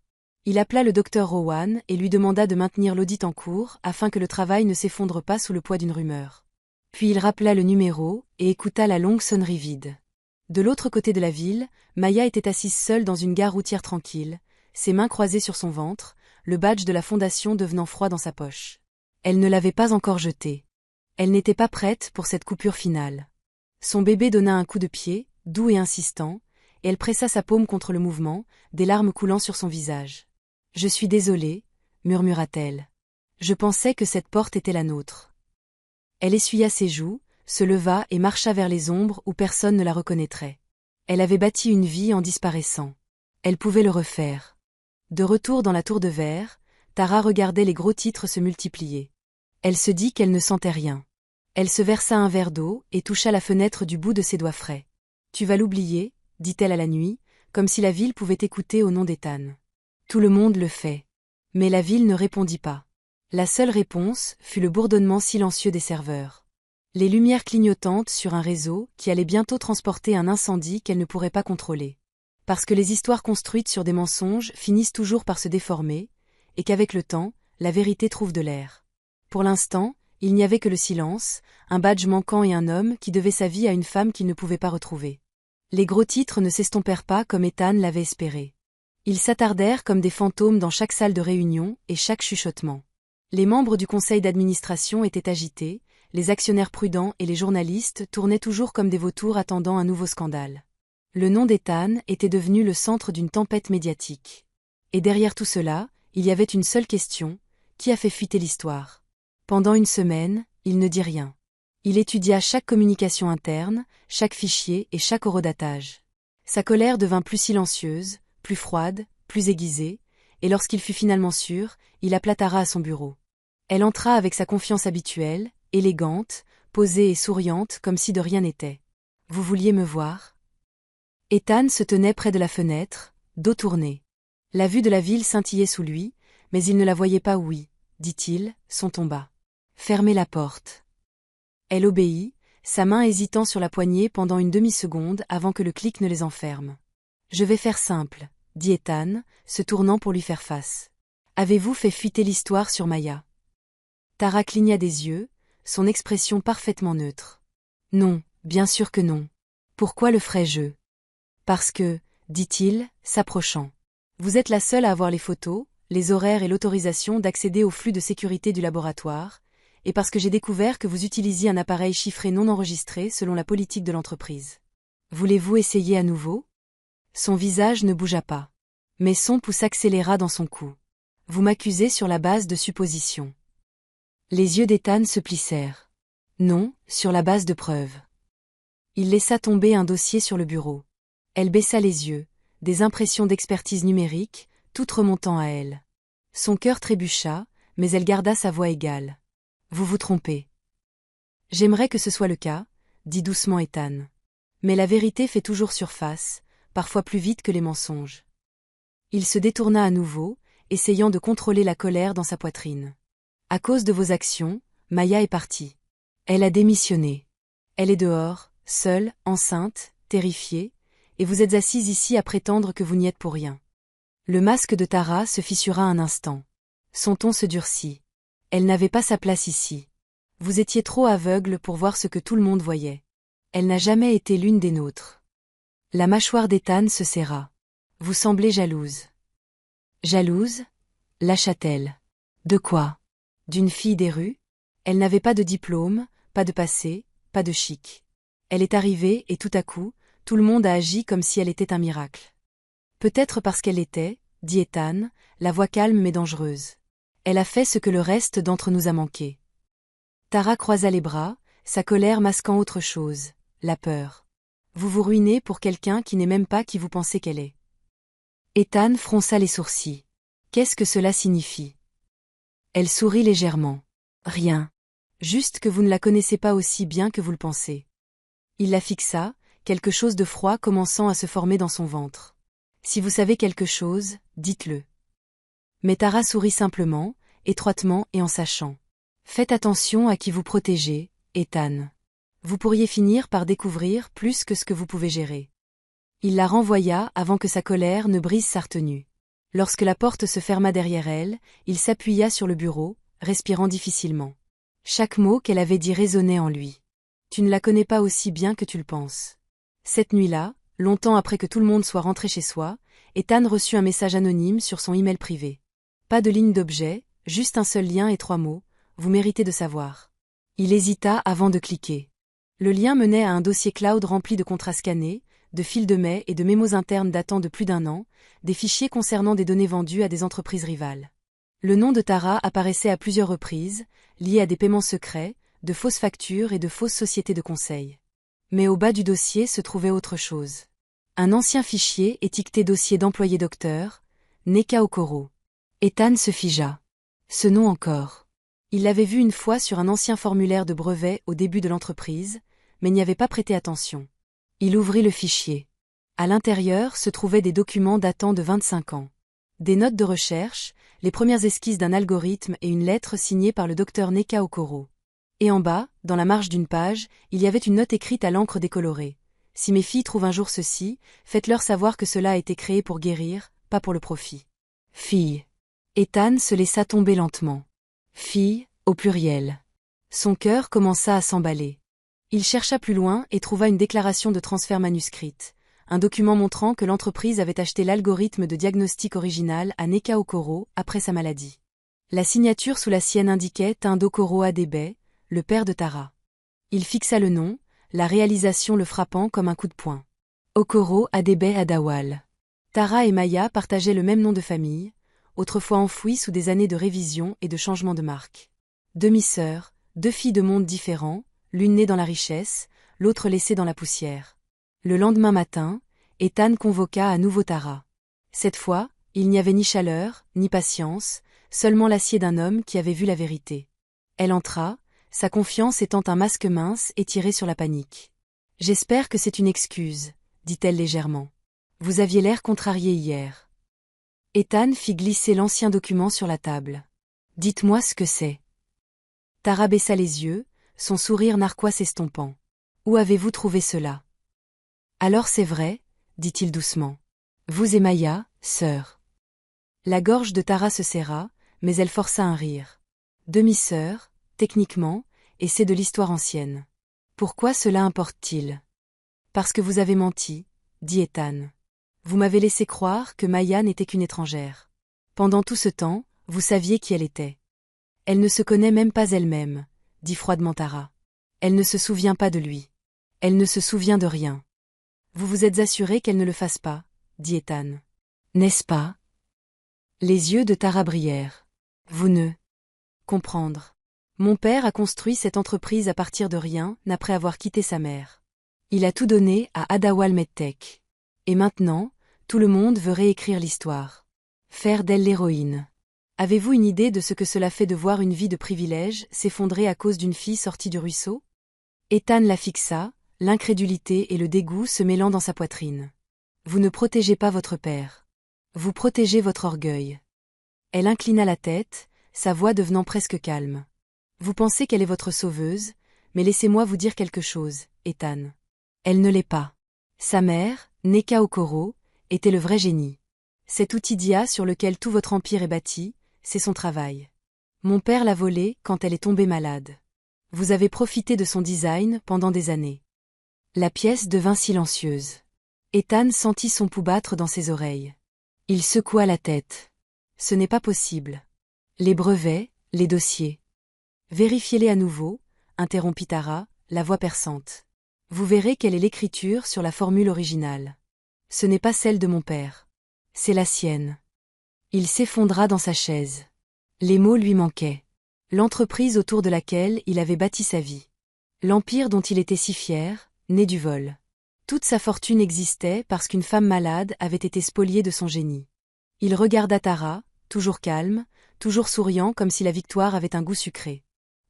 A: Il appela le docteur Rowan et lui demanda de maintenir l'audit en cours afin que le travail ne s'effondre pas sous le poids d'une rumeur. Puis il rappela le numéro et écouta la longue sonnerie vide. De l'autre côté de la ville, Maya était assise seule dans une gare routière tranquille, ses mains croisées sur son ventre, le badge de la fondation devenant froid dans sa poche. Elle ne l'avait pas encore jeté. Elle n'était pas prête pour cette coupure finale. Son bébé donna un coup de pied, doux et insistant, et elle pressa sa paume contre le mouvement, des larmes coulant sur son visage. « Je suis désolée, » murmura-t-elle. « Je pensais que cette porte était la nôtre. » Elle essuya ses joues, se leva et marcha vers les ombres où personne ne la reconnaîtrait. Elle avait bâti une vie en disparaissant. Elle pouvait le refaire. De retour dans la tour de verre, Tara regardait les gros titres se multiplier. Elle se dit qu'elle ne sentait rien. Elle se versa un verre d'eau et toucha la fenêtre du bout de ses doigts frais. « Tu vas l'oublier, » dit-elle à la nuit, comme si la ville pouvait écouter au nom d'Ethan. Tout le monde le fait. Mais la ville ne répondit pas. La seule réponse fut le bourdonnement silencieux des serveurs. Les lumières clignotantes sur un réseau qui allait bientôt transporter un incendie qu'elle ne pourrait pas contrôler. Parce que les histoires construites sur des mensonges finissent toujours par se déformer, et qu'avec le temps, la vérité trouve de l'air. Pour l'instant, il n'y avait que le silence, un badge manquant et un homme qui devait sa vie à une femme qu'il ne pouvait pas retrouver. Les gros titres ne s'estompèrent pas comme Ethan l'avait espéré. Ils s'attardèrent comme des fantômes dans chaque salle de réunion et chaque chuchotement. Les membres du conseil d'administration étaient agités, les actionnaires prudents et les journalistes tournaient toujours comme des vautours attendant un nouveau scandale. Le nom d'Ethan était devenu le centre d'une tempête médiatique. Et derrière tout cela, il y avait une seule question, qui a fait fuiter l'histoire? Pendant une semaine, il ne dit rien. Il étudia chaque communication interne, chaque fichier et chaque horodatage. Sa colère devint plus silencieuse, plus froide, plus aiguisée, et lorsqu'il fut finalement sûr, il appela Tara à son bureau. Elle entra avec sa confiance habituelle, élégante, posée et souriante comme si de rien n'était. « Vous vouliez me voir ?» Ethan se tenait près de la fenêtre, dos tourné. La vue de la ville scintillait sous lui, mais il ne la voyait pas. « Oui, » dit-il, son ton bas. « Fermez la porte. » Elle obéit, sa main hésitant sur la poignée pendant une demi-seconde avant que le clic ne les enferme. « Je vais faire simple, » dit Ethan, se tournant pour lui faire face. « Avez-vous fait fuiter l'histoire sur Maya ?» Tara cligna des yeux, son expression parfaitement neutre. « Non, bien sûr que non. Pourquoi le ferais-je ? » « Parce que, » dit-il, s'approchant. « Vous êtes la seule à avoir les photos, les horaires et l'autorisation d'accéder au flux de sécurité du laboratoire, et parce que j'ai découvert que vous utilisiez un appareil chiffré non enregistré selon la politique de l'entreprise. Voulez-vous essayer à nouveau ? » Son visage ne bougea pas. Mais son pouls s'accéléra dans son cou. « Vous m'accusez sur la base de suppositions. » Les yeux d'Ethan se plissèrent. « Non, sur la base de preuves. » Il laissa tomber un dossier sur le bureau. Elle baissa les yeux, des impressions d'expertise numérique, toutes remontant à elle. Son cœur trébucha, mais elle garda sa voix égale. « Vous vous trompez. »« J'aimerais que ce soit le cas, » dit doucement Ethan. « Mais la vérité fait toujours surface, parfois plus vite que les mensonges. » Il se détourna à nouveau, essayant de contrôler la colère dans sa poitrine. À cause de vos actions, Maya est partie. Elle a démissionné. Elle est dehors, seule, enceinte, terrifiée, et vous êtes assise ici à prétendre que vous n'y êtes pour rien. Le masque de Tara se fissura un instant. Son ton se durcit. Elle n'avait pas sa place ici. Vous étiez trop aveugle pour voir ce que tout le monde voyait. Elle n'a jamais été l'une des nôtres. La mâchoire d'Ethan se serra. Vous semblez jalouse. Jalouse? Lâcha-t-elle. De quoi? D'une fille des rues? Elle n'avait pas de diplôme, pas de passé, pas de chic. Elle est arrivée et tout à coup, tout le monde a agi comme si elle était un miracle. Peut-être parce qu'elle était, dit Ethan, la voix calme mais dangereuse. Elle a fait ce que le reste d'entre nous a manqué. Tara croisa les bras, sa colère masquant autre chose, la peur. Vous vous ruinez pour quelqu'un qui n'est même pas qui vous pensez qu'elle est. Ethan fronça les sourcils. Qu'est-ce que cela signifie? Elle sourit légèrement. Rien. Juste que vous ne la connaissez pas aussi bien que vous le pensez. Il la fixa, quelque chose de froid commençant à se former dans son ventre. Si vous savez quelque chose, dites-le. Mais Tara sourit simplement, étroitement et en sachant. Faites attention à qui vous protégez, Ethan. Vous pourriez finir par découvrir plus que ce que vous pouvez gérer. Il la renvoya avant que sa colère ne brise sa retenue. Lorsque la porte se ferma derrière elle, il s'appuya sur le bureau, respirant difficilement. Chaque mot qu'elle avait dit résonnait en lui. Tu ne la connais pas aussi bien que tu le penses. Cette nuit-là, longtemps après que tout le monde soit rentré chez soi, Ethan reçut un message anonyme sur son email privé. Pas de ligne d'objet, juste un seul lien et 3 mots. Vous méritez de savoir. Il hésita avant de cliquer. Le lien menait à un dossier cloud rempli de contrats scannés, de fils de mail et de mémos internes datant de plus d'1 an, des fichiers concernant des données vendues à des entreprises rivales. Le nom de Tara apparaissait à plusieurs reprises, lié à des paiements secrets, de fausses factures et de fausses sociétés de conseil. Mais au bas du dossier se trouvait autre chose. Un ancien fichier étiqueté dossier d'employé docteur, Neka Okoro. Ethan se figea. Ce nom encore. Il l'avait vu une fois sur un ancien formulaire de brevet au début de l'entreprise, mais n'y avait pas prêté attention. Il ouvrit le fichier. À l'intérieur se trouvaient des documents datant de 25 ans. Des notes de recherche, les premières esquisses d'un algorithme et une lettre signée par le docteur Neka Okoro. Et en bas, dans la marge d'une page, il y avait une note écrite à l'encre décolorée. Si mes filles trouvent un jour ceci, faites-leur savoir que cela a été créé pour guérir, pas pour le profit. Filles. Ethan se laissa tomber lentement. Filles, au pluriel. Son cœur commença à s'emballer. Il chercha plus loin et trouva une déclaration de transfert manuscrite, un document montrant que l'entreprise avait acheté l'algorithme de diagnostic original à Neka Okoro après sa maladie. La signature sous la sienne indiquait Taindo Okoro Adebe, le père de Tara. Il fixa le nom, la réalisation le frappant comme un coup de poing. Okoro Adebe Adawal. Tara et Maya partageaient le même nom de famille, autrefois enfoui sous des années de révision et de changement de marque. Demi-sœurs, 2 filles de mondes différents, l'une née dans la richesse, l'autre laissée dans la poussière. Le lendemain matin, Ethan convoqua à nouveau Tara. Cette fois, il n'y avait ni chaleur, ni patience, seulement l'acier d'un homme qui avait vu la vérité. Elle entra, sa confiance étant un masque mince étiré sur la panique. « J'espère que c'est une excuse, » dit-elle légèrement. « Vous aviez l'air contrarié hier. » Ethan fit glisser l'ancien document sur la table. « Dites-moi ce que c'est. » Tara baissa les yeux, son sourire narquois s'estompant. « Où avez-vous trouvé cela? » « Alors c'est vrai, » dit-il doucement. « Vous et Maya, sœur. » La gorge de Tara se serra, mais elle força un rire. « Demi-sœur, techniquement, et c'est de l'histoire ancienne. Pourquoi cela importe-t-il? » « Parce que vous avez menti, » dit Ethan. « Vous m'avez laissé croire que Maya n'était qu'une étrangère. Pendant tout ce temps, vous saviez qui elle était. Elle ne se connaît même pas elle-même, » dit froidement Tara. « Elle ne se souvient pas de lui. Elle ne se souvient de rien. » Vous vous êtes assuré qu'elle ne le fasse pas, dit Ethan. N'est-ce pas? Les yeux de Tara brillèrent. Vous ne comprendre. Mon père a construit cette entreprise à partir de rien, après avoir quitté sa mère. Il a tout donné à Adawal Medtech. Et maintenant, tout le monde veut réécrire l'histoire. Faire d'elle l'héroïne. Avez-vous une idée de ce que cela fait de voir une vie de privilège s'effondrer à cause d'une fille sortie du ruisseau? Ethan la fixa, l'incrédulité et le dégoût se mêlant dans sa poitrine. Vous ne protégez pas votre père. Vous protégez votre orgueil. Elle inclina la tête, sa voix devenant presque calme. Vous pensez qu'elle est votre sauveuse, mais laissez-moi vous dire quelque chose, Ethan. Elle ne l'est pas. Sa mère, Neka Okoro, était le vrai génie. Cet outil d'IA sur lequel tout votre empire est bâti, c'est son travail. Mon père l'a volé quand elle est tombée malade. Vous avez profité de son design pendant des années. La pièce devint silencieuse. Ethan sentit son pouls battre dans ses oreilles. Il secoua la tête. Ce n'est pas possible. Les brevets, les dossiers. Vérifiez-les à nouveau, interrompit Tara, la voix perçante. Vous verrez quelle est l'écriture sur la formule originale. Ce n'est pas celle de mon père. C'est la sienne. Il s'effondra dans sa chaise. Les mots lui manquaient. L'entreprise autour de laquelle il avait bâti sa vie. L'empire dont il était si fier, né du vol. Toute sa fortune existait parce qu'une femme malade avait été spoliée de son génie. Il regarda Tara, toujours calme, toujours souriant comme si la victoire avait un goût sucré.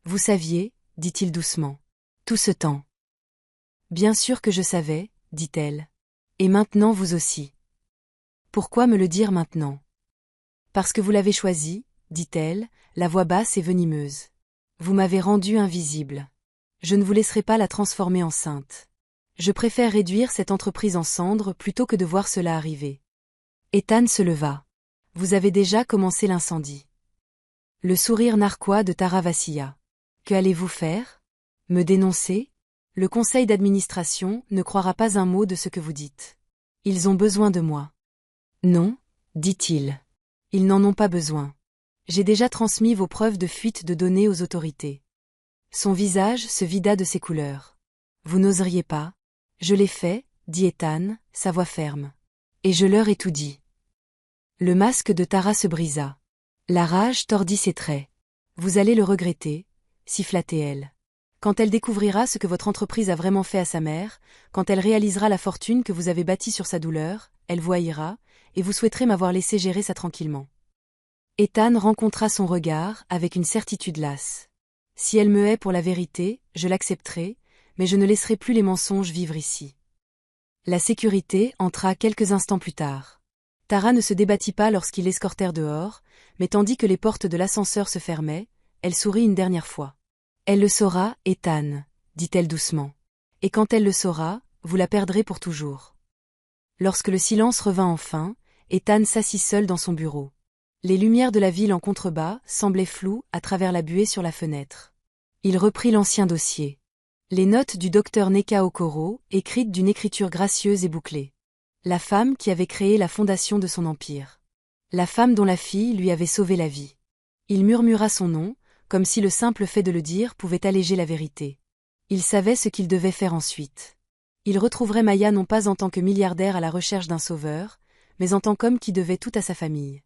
A: Vous saviez, dit-il doucement. Tout ce temps. Bien sûr que je savais, dit-elle. Et maintenant vous aussi. Pourquoi me le dire maintenant? Parce que vous l'avez choisi, dit-elle, la voix basse et venimeuse. Vous m'avez rendu invisible. Je ne vous laisserai pas la transformer en sainte. Je préfère réduire cette entreprise en cendres plutôt que de voir cela arriver. Ethan se leva. Vous avez déjà commencé l'incendie. Le sourire narquois de Tara vacilla. Que allez-vous faire? Me dénoncer? Le conseil d'administration ne croira pas un mot de ce que vous dites. Ils ont besoin de moi. Non, dit-il. Ils n'en ont pas besoin. J'ai déjà transmis vos preuves de fuite de données aux autorités. Son visage se vida de ses couleurs. Vous n'oseriez pas? Je l'ai fait, dit Ethan, sa voix ferme. Et je leur ai tout dit. Le masque de Tara se brisa. La rage tordit ses traits. Vous allez le regretter, siffla-t-elle. Quand elle découvrira ce que votre entreprise a vraiment fait à sa mère, quand elle réalisera la fortune que vous avez bâtie sur sa douleur, elle vous haïra, et vous souhaiterez m'avoir laissé gérer ça tranquillement. Ethan rencontra son regard avec une certitude lasse. Si elle me hait pour la vérité, je l'accepterai, mais je ne laisserai plus les mensonges vivre ici. La sécurité entra quelques instants plus tard. Tara ne se débattit pas lorsqu'ils l'escortèrent dehors, mais tandis que les portes de l'ascenseur se fermaient, elle sourit une dernière fois. Elle le saura, Ethan, dit-elle doucement. Et quand elle le saura, vous la perdrez pour toujours. Lorsque le silence revint enfin, Ethan s'assit seul dans son bureau. Les lumières de la ville en contrebas semblaient floues à travers la buée sur la fenêtre. Il reprit l'ancien dossier. Les notes du docteur Neka Okoro, écrites d'une écriture gracieuse et bouclée. La femme qui avait créé la fondation de son empire. La femme dont la fille lui avait sauvé la vie. Il murmura son nom, comme si le simple fait de le dire pouvait alléger la vérité. Il savait ce qu'il devait faire ensuite. Il retrouverait Maya non pas en tant que milliardaire à la recherche d'un sauveur, mais en tant qu'homme qui devait tout à sa famille.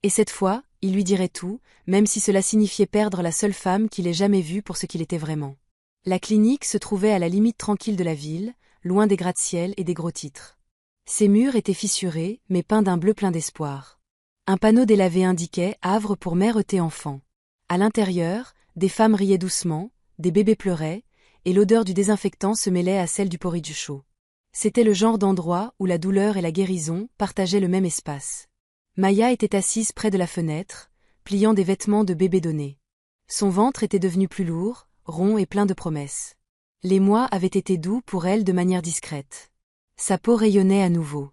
A: Et cette fois, il lui dirait tout, même si cela signifiait perdre la seule femme qu'il ait jamais vue pour ce qu'il était vraiment. La clinique se trouvait à la limite tranquille de la ville, loin des gratte-ciel et des gros titres. Ses murs étaient fissurés, mais peints d'un bleu plein d'espoir. Un panneau délavé indiquait « Havre pour mère et enfants ». À l'intérieur, des femmes riaient doucement, des bébés pleuraient, et l'odeur du désinfectant se mêlait à celle du porridge chaud. C'était le genre d'endroit où la douleur et la guérison partageaient le même espace. Maya était assise près de la fenêtre, pliant des vêtements de bébé donné. Son ventre était devenu plus lourd, rond et plein de promesses. Les mois avaient été doux pour elle de manière discrète. Sa peau rayonnait à nouveau.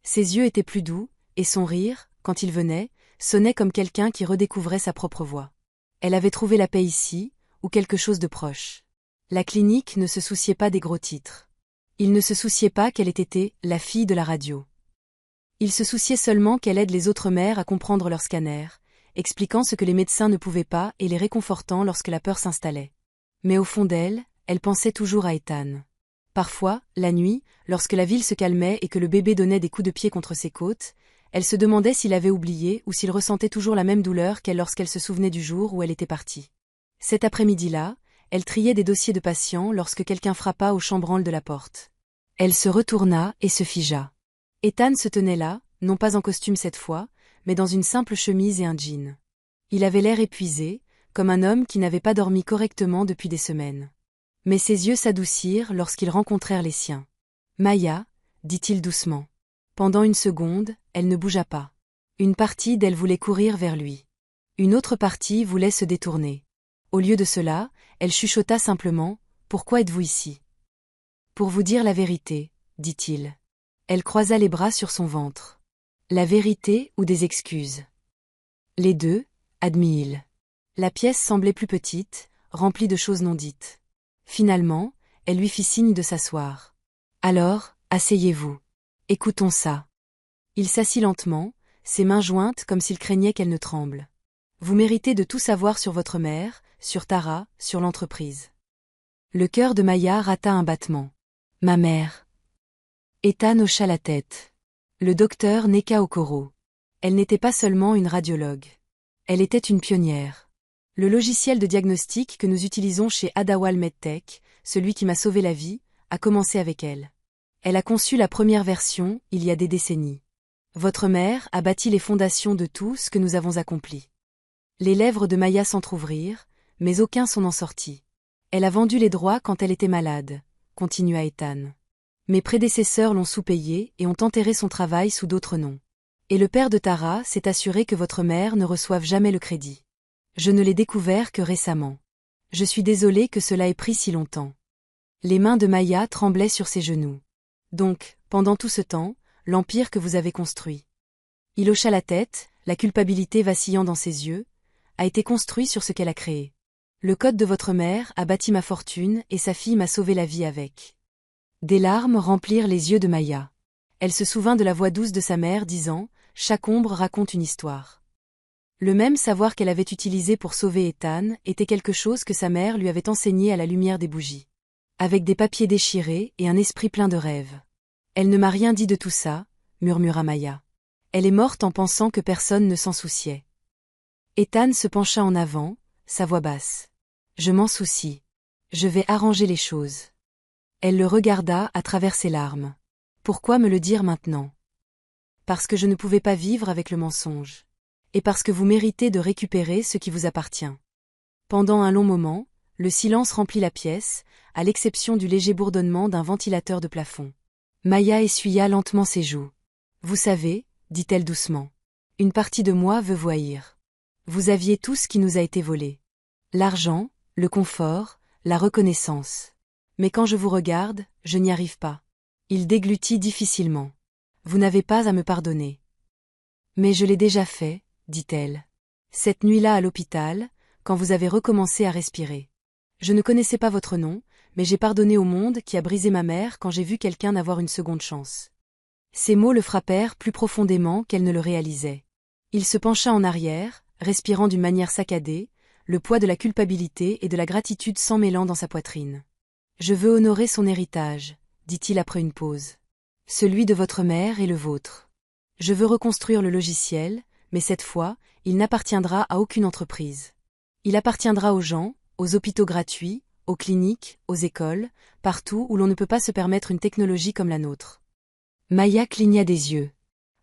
A: Ses yeux étaient plus doux, et son rire, quand il venait, sonnait comme quelqu'un qui redécouvrait sa propre voix. Elle avait trouvé la paix ici, ou quelque chose de proche. La clinique ne se souciait pas des gros titres. Il ne se souciait pas qu'elle ait été « la fille de la radio ». Il se souciait seulement qu'elle aide les autres mères à comprendre leur scanner, expliquant ce que les médecins ne pouvaient pas et les réconfortant lorsque la peur s'installait. Mais au fond d'elle, elle pensait toujours à Ethan. Parfois, la nuit, lorsque la ville se calmait et que le bébé donnait des coups de pied contre ses côtes, elle se demandait s'il avait oublié ou s'il ressentait toujours la même douleur qu'elle lorsqu'elle se souvenait du jour où elle était partie. Cet après-midi-là, elle triait des dossiers de patients lorsque quelqu'un frappa au chambranle de la porte. Elle se retourna et se figea. Ethan se tenait là, non pas en costume cette fois, mais dans une simple chemise et un jean. Il avait l'air épuisé, comme un homme qui n'avait pas dormi correctement depuis des semaines. Mais ses yeux s'adoucirent lorsqu'ils rencontrèrent les siens. « Maya » dit-il doucement. Pendant une seconde, elle ne bougea pas. Une partie d'elle voulait courir vers lui. Une autre partie voulait se détourner. Au lieu de cela, elle chuchota simplement, « Pourquoi êtes-vous ici ?»« Pour vous dire la vérité, » dit-il. Elle croisa les bras sur son ventre. La vérité ou des excuses? Les deux, admit-il. La pièce semblait plus petite, remplie de choses non dites. Finalement, elle lui fit signe de s'asseoir. Alors, asseyez-vous. Écoutons ça. Il s'assit lentement, ses mains jointes comme s'il craignait qu'elle ne tremble. Vous méritez de tout savoir sur votre mère, sur Tara, sur l'entreprise. Le cœur de Maya rata un battement. Ma mère. Ethan hocha la tête. Le docteur Neka Okoro. Elle n'était pas seulement une radiologue. Elle était une pionnière. Le logiciel de diagnostic que nous utilisons chez Adawal MedTech, celui qui m'a sauvé la vie, a commencé avec elle. Elle a conçu la première version, il y a des décennies. Votre mère a bâti les fondations de tout ce que nous avons accompli. Les lèvres de Maya s'entr'ouvrirent, mais aucun son n'en sortit. Elle a vendu les droits quand elle était malade, continua Ethan. Mes prédécesseurs l'ont sous-payé et ont enterré son travail sous d'autres noms. Et le père de Tara s'est assuré que votre mère ne reçoive jamais le crédit. Je ne l'ai découvert que récemment. Je suis désolée que cela ait pris si longtemps. Les mains de Maya tremblaient sur ses genoux. Donc, pendant tout ce temps, l'empire que vous avez construit. Il hocha la tête, la culpabilité vacillant dans ses yeux, a été construit sur ce qu'elle a créé. Le code de votre mère a bâti ma fortune et sa fille m'a sauvé la vie avec. Des larmes remplirent les yeux de Maya. Elle se souvint de la voix douce de sa mère disant « Chaque ombre raconte une histoire ». Le même savoir qu'elle avait utilisé pour sauver Ethan était quelque chose que sa mère lui avait enseigné à la lumière des bougies. Avec des papiers déchirés et un esprit plein de rêves. Elle ne m'a rien dit de tout ça, murmura Maya. Elle est morte en pensant que personne ne s'en souciait. Ethan se pencha en avant, sa voix basse. Je m'en soucie. Je vais arranger les choses. Elle le regarda à travers ses larmes. Pourquoi me le dire maintenant? Parce que je ne pouvais pas vivre avec le mensonge. Et parce que vous méritez de récupérer ce qui vous appartient. Pendant un long moment, le silence remplit la pièce, à l'exception du léger bourdonnement d'un ventilateur de plafond. Maya essuya lentement ses joues. Vous savez, dit-elle doucement. Une partie de moi veut vous haïr. Vous aviez tout ce qui nous a été volé. L'argent, le confort, la reconnaissance. Mais quand je vous regarde, je n'y arrive pas. Il déglutit difficilement. Vous n'avez pas à me pardonner. Mais je l'ai déjà fait, dit-elle. Cette nuit-là à l'hôpital, quand vous avez recommencé à respirer. Je ne connaissais pas votre nom, mais j'ai pardonné au monde qui a brisé ma mère quand j'ai vu quelqu'un avoir une seconde chance. Ces mots le frappèrent plus profondément qu'elle ne le réalisait. Il se pencha en arrière, respirant d'une manière saccadée, le poids de la culpabilité et de la gratitude s'emmêlant dans sa poitrine. Je veux honorer son héritage, dit-il après une pause. Celui de votre mère et le vôtre. Je veux reconstruire le logiciel, mais cette fois, il n'appartiendra à aucune entreprise. Il appartiendra aux gens, aux hôpitaux gratuits, aux cliniques, aux écoles, partout où l'on ne peut pas se permettre une technologie comme la nôtre. Maya cligna des yeux.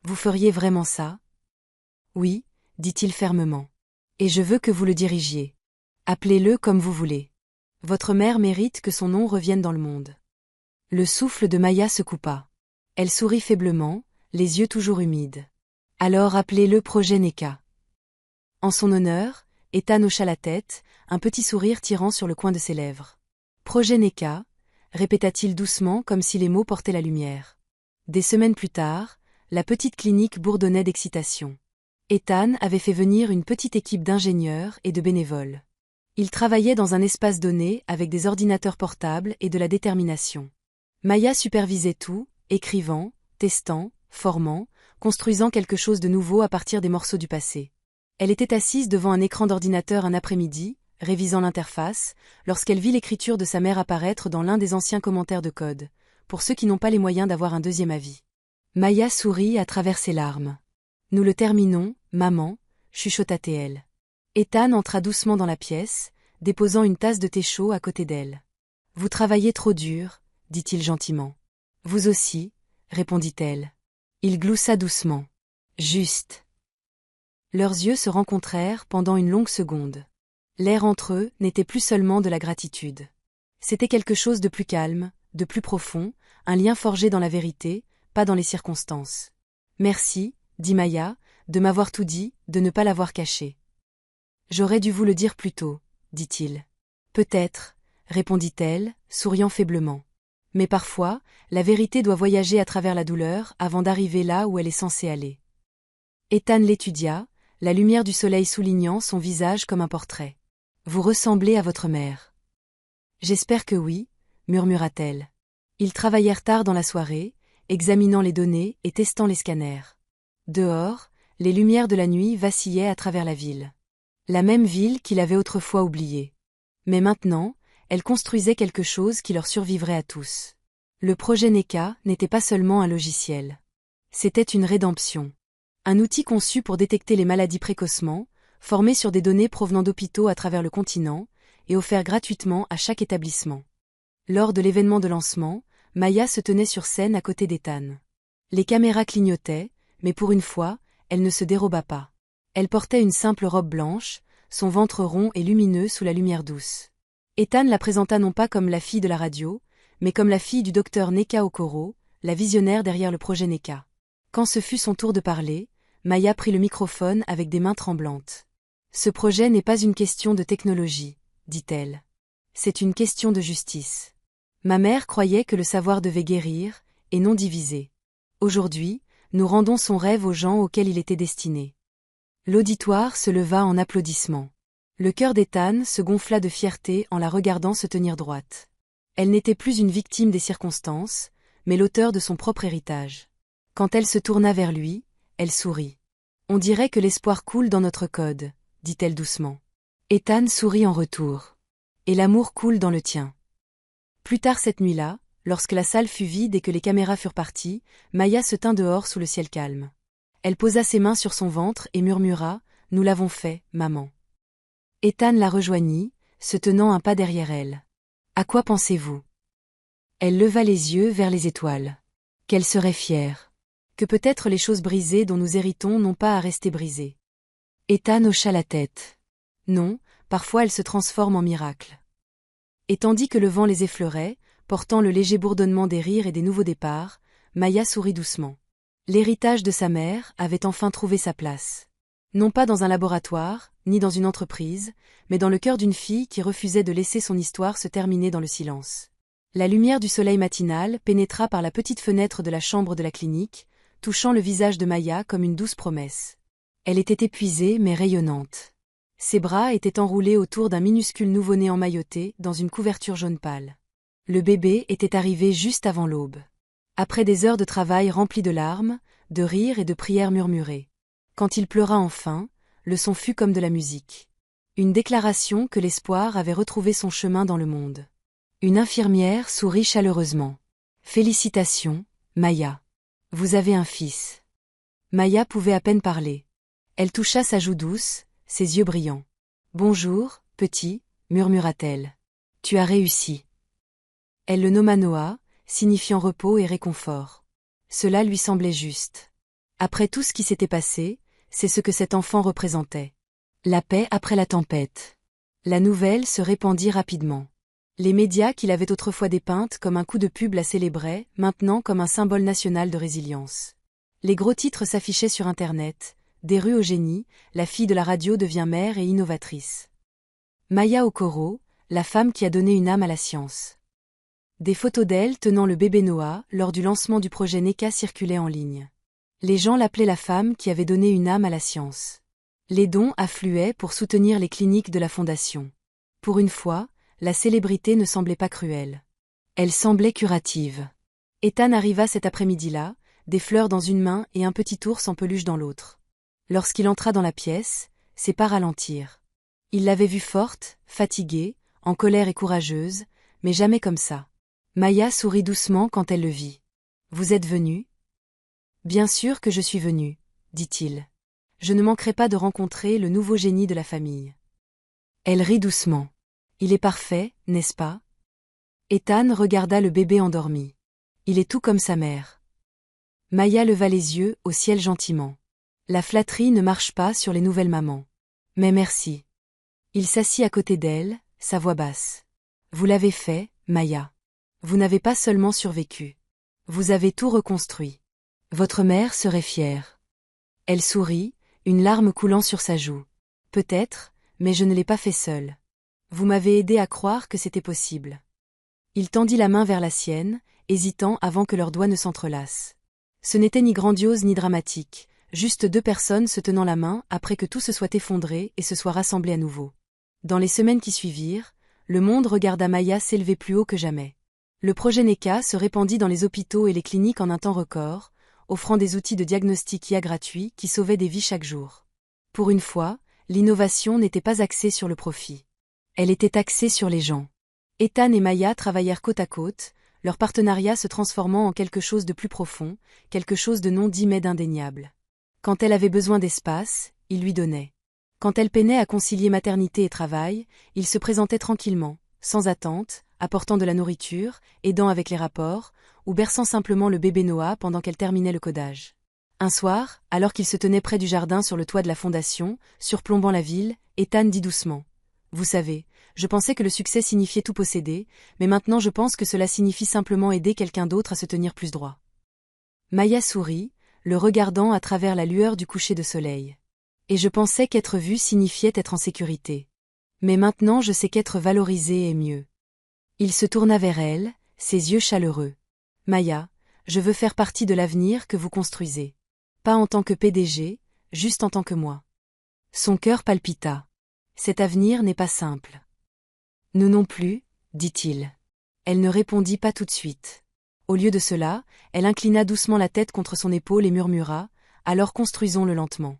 A: Vous feriez vraiment ça? Oui, dit-il fermement. Et je veux que vous le dirigiez. Appelez-le comme vous voulez. Votre mère mérite que son nom revienne dans le monde. Le souffle de Maya se coupa. Elle sourit faiblement, les yeux toujours humides. Alors appelez-le projet Neka. En son honneur, Ethan hocha la tête, un petit sourire tirant sur le coin de ses lèvres. Projet Neka, répéta-t-il doucement comme si les mots portaient la lumière. Des semaines plus tard, la petite clinique bourdonnait d'excitation. Ethan avait fait venir une petite équipe d'ingénieurs et de bénévoles. Ils travaillaient dans un espace donné avec des ordinateurs portables et de la détermination. Maya supervisait tout, écrivant, testant, formant, construisant quelque chose de nouveau à partir des morceaux du passé. Elle était assise devant un écran d'ordinateur un après-midi, révisant l'interface, lorsqu'elle vit l'écriture de sa mère apparaître dans l'un des anciens commentaires de code, pour ceux qui n'ont pas les moyens d'avoir un deuxième avis. Maya sourit à travers ses larmes. « Nous le terminons, maman », chuchota-t-elle. Ethan entra doucement dans la pièce, déposant une tasse de thé chaud à côté d'elle. « Vous travaillez trop dur », dit-il gentiment. « Vous aussi », répondit-elle. Il gloussa doucement. « Juste. » Leurs yeux se rencontrèrent pendant une longue seconde. L'air entre eux n'était plus seulement de la gratitude. C'était quelque chose de plus calme, de plus profond, un lien forgé dans la vérité, pas dans les circonstances. « Merci », dit Maya, de m'avoir tout dit, de ne pas l'avoir caché. J'aurais dû vous le dire plus tôt, dit-il. Peut-être, répondit-elle, souriant faiblement. Mais parfois, la vérité doit voyager à travers la douleur avant d'arriver là où elle est censée aller. Ethan l'étudia, la lumière du soleil soulignant son visage comme un portrait. Vous ressemblez à votre mère. J'espère que oui, murmura-t-elle. Ils travaillèrent tard dans la soirée, examinant les données et testant les scanners. Dehors, les lumières de la nuit vacillaient à travers la ville. La même ville qu'il avait autrefois oubliée. Mais maintenant, elle construisait quelque chose qui leur survivrait à tous. Le projet NECA n'était pas seulement un logiciel. C'était une rédemption. Un outil conçu pour détecter les maladies précocement, formé sur des données provenant d'hôpitaux à travers le continent, et offert gratuitement à chaque établissement. Lors de l'événement de lancement, Maya se tenait sur scène à côté d'Ethan. Les caméras clignotaient, mais pour une fois, elle ne se déroba pas. Elle portait une simple robe blanche, son ventre rond et lumineux sous la lumière douce. Ethan la présenta non pas comme la fille de la radio, mais comme la fille du docteur Neka Okoro, la visionnaire derrière le projet NECA. Quand ce fut son tour de parler, Maya prit le microphone avec des mains tremblantes. Ce projet n'est pas une question de technologie, dit-elle. C'est une question de justice. Ma mère croyait que le savoir devait guérir, et non diviser. Aujourd'hui, nous rendons son rêve aux gens auxquels il était destiné. L'auditoire se leva en applaudissements. Le cœur d'Ethan se gonfla de fierté en la regardant se tenir droite. Elle n'était plus une victime des circonstances, mais l'auteur de son propre héritage. Quand elle se tourna vers lui, elle sourit. On dirait que l'espoir coule dans notre code, dit-elle doucement. Ethan sourit en retour. Et l'amour coule dans le tien. Plus tard cette nuit-là, lorsque la salle fut vide et que les caméras furent parties, Maya se tint dehors sous le ciel calme. Elle posa ses mains sur son ventre et murmura « Nous l'avons fait, maman ». Ethan la rejoignit, se tenant un pas derrière elle. « À quoi pensez-vous » Elle leva les yeux vers les étoiles. Qu'elle serait fière. Que peut-être les choses brisées dont nous héritons n'ont pas à rester brisées. Ethan hocha la tête. Non, parfois elles se transforment en miracles. Et tandis que le vent les effleurait, portant le léger bourdonnement des rires et des nouveaux départs, Maya sourit doucement. L'héritage de sa mère avait enfin trouvé sa place. Non pas dans un laboratoire, ni dans une entreprise, mais dans le cœur d'une fille qui refusait de laisser son histoire se terminer dans le silence. La lumière du soleil matinal pénétra par la petite fenêtre de la chambre de la clinique, touchant le visage de Maya comme une douce promesse. Elle était épuisée mais rayonnante. Ses bras étaient enroulés autour d'un minuscule nouveau-né emmailloté dans une couverture jaune pâle. Le bébé était arrivé juste avant l'aube. Après des heures de travail remplies de larmes, de rires et de prières murmurées. Quand il pleura enfin, le son fut comme de la musique. Une déclaration que l'espoir avait retrouvé son chemin dans le monde. Une infirmière sourit chaleureusement. « Félicitations, Maya. Vous avez un fils. » Maya pouvait à peine parler. Elle toucha sa joue douce, ses yeux brillants. « Bonjour, petit, » murmura-t-elle. « Tu as réussi. » Elle le nomma Noah, signifiant repos et réconfort. Cela lui semblait juste. Après tout ce qui s'était passé, c'est ce que cet enfant représentait. La paix après la tempête. La nouvelle se répandit rapidement. Les médias qui l'avaient autrefois dépeinte comme un coup de pub la célébraient, maintenant comme un symbole national de résilience. Les gros titres s'affichaient sur Internet. Des rues au génie, la fille de la radio devient mère et innovatrice. Maya Okoro, la femme qui a donné une âme à la science. Des photos d'elle tenant le bébé Noah lors du lancement du projet NECA circulaient en ligne. Les gens l'appelaient la femme qui avait donné une âme à la science. Les dons affluaient pour soutenir les cliniques de la fondation. Pour une fois, la célébrité ne semblait pas cruelle. Elle semblait curative. Ethan arriva cet après-midi-là, des fleurs dans une main et un petit ours en peluche dans l'autre. Lorsqu'il entra dans la pièce, ses pas ralentirent. Il l'avait vue forte, fatiguée, en colère et courageuse, mais jamais comme ça. Maya sourit doucement quand elle le vit. « Vous êtes venu ?»« Bien sûr que je suis venu, » dit-il. « Je ne manquerai pas de rencontrer le nouveau génie de la famille. » Elle rit doucement. « Il est parfait, n'est-ce pas ?» Ethan regarda le bébé endormi. « Il est tout comme sa mère. » Maya leva les yeux au ciel gentiment. La flatterie ne marche pas sur les nouvelles mamans. Mais merci. Il s'assit à côté d'elle, sa voix basse. « Vous l'avez fait, Maya. Vous n'avez pas seulement survécu. Vous avez tout reconstruit. Votre mère serait fière. » Elle sourit, une larme coulant sur sa joue. Peut-être, mais je ne l'ai pas fait seul. Vous m'avez aidé à croire que c'était possible. Il tendit la main vers la sienne, hésitant avant que leurs doigts ne s'entrelacent. Ce n'était ni grandiose ni dramatique, juste deux personnes se tenant la main après que tout se soit effondré et se soit rassemblé à nouveau. Dans les semaines qui suivirent, le monde regarda Maya s'élever plus haut que jamais. Le projet NECA se répandit dans les hôpitaux et les cliniques en un temps record, offrant des outils de diagnostic IA gratuits qui sauvaient des vies chaque jour. Pour une fois, l'innovation n'était pas axée sur le profit. Elle était axée sur les gens. Ethan et Maya travaillèrent côte à côte, leur partenariat se transformant en quelque chose de plus profond, quelque chose de non dit mais d'indéniable. Quand elle avait besoin d'espace, il lui donnait. Quand elle peinait à concilier maternité et travail, il se présentait tranquillement, sans attente, apportant de la nourriture, aidant avec les rapports, ou berçant simplement le bébé Noah pendant qu'elle terminait le codage. Un soir, alors qu'il se tenait près du jardin sur le toit de la fondation, surplombant la ville, Ethan dit doucement. « Vous savez, je pensais que le succès signifiait tout posséder, mais maintenant je pense que cela signifie simplement aider quelqu'un d'autre à se tenir plus droit. » Maya sourit, le regardant à travers la lueur du coucher de soleil. « Et je pensais qu'être vue signifiait être en sécurité. Mais maintenant je sais qu'être valorisé est mieux. » Il se tourna vers elle, ses yeux chaleureux. « Maya, je veux faire partie de l'avenir que vous construisez. Pas en tant que PDG, juste en tant que moi. » Son cœur palpita. Cet avenir n'est pas simple. Nous non plus, dit-il. Elle ne répondit pas tout de suite. Au lieu de cela, elle inclina doucement la tête contre son épaule et murmura, « Alors construisons-le lentement. »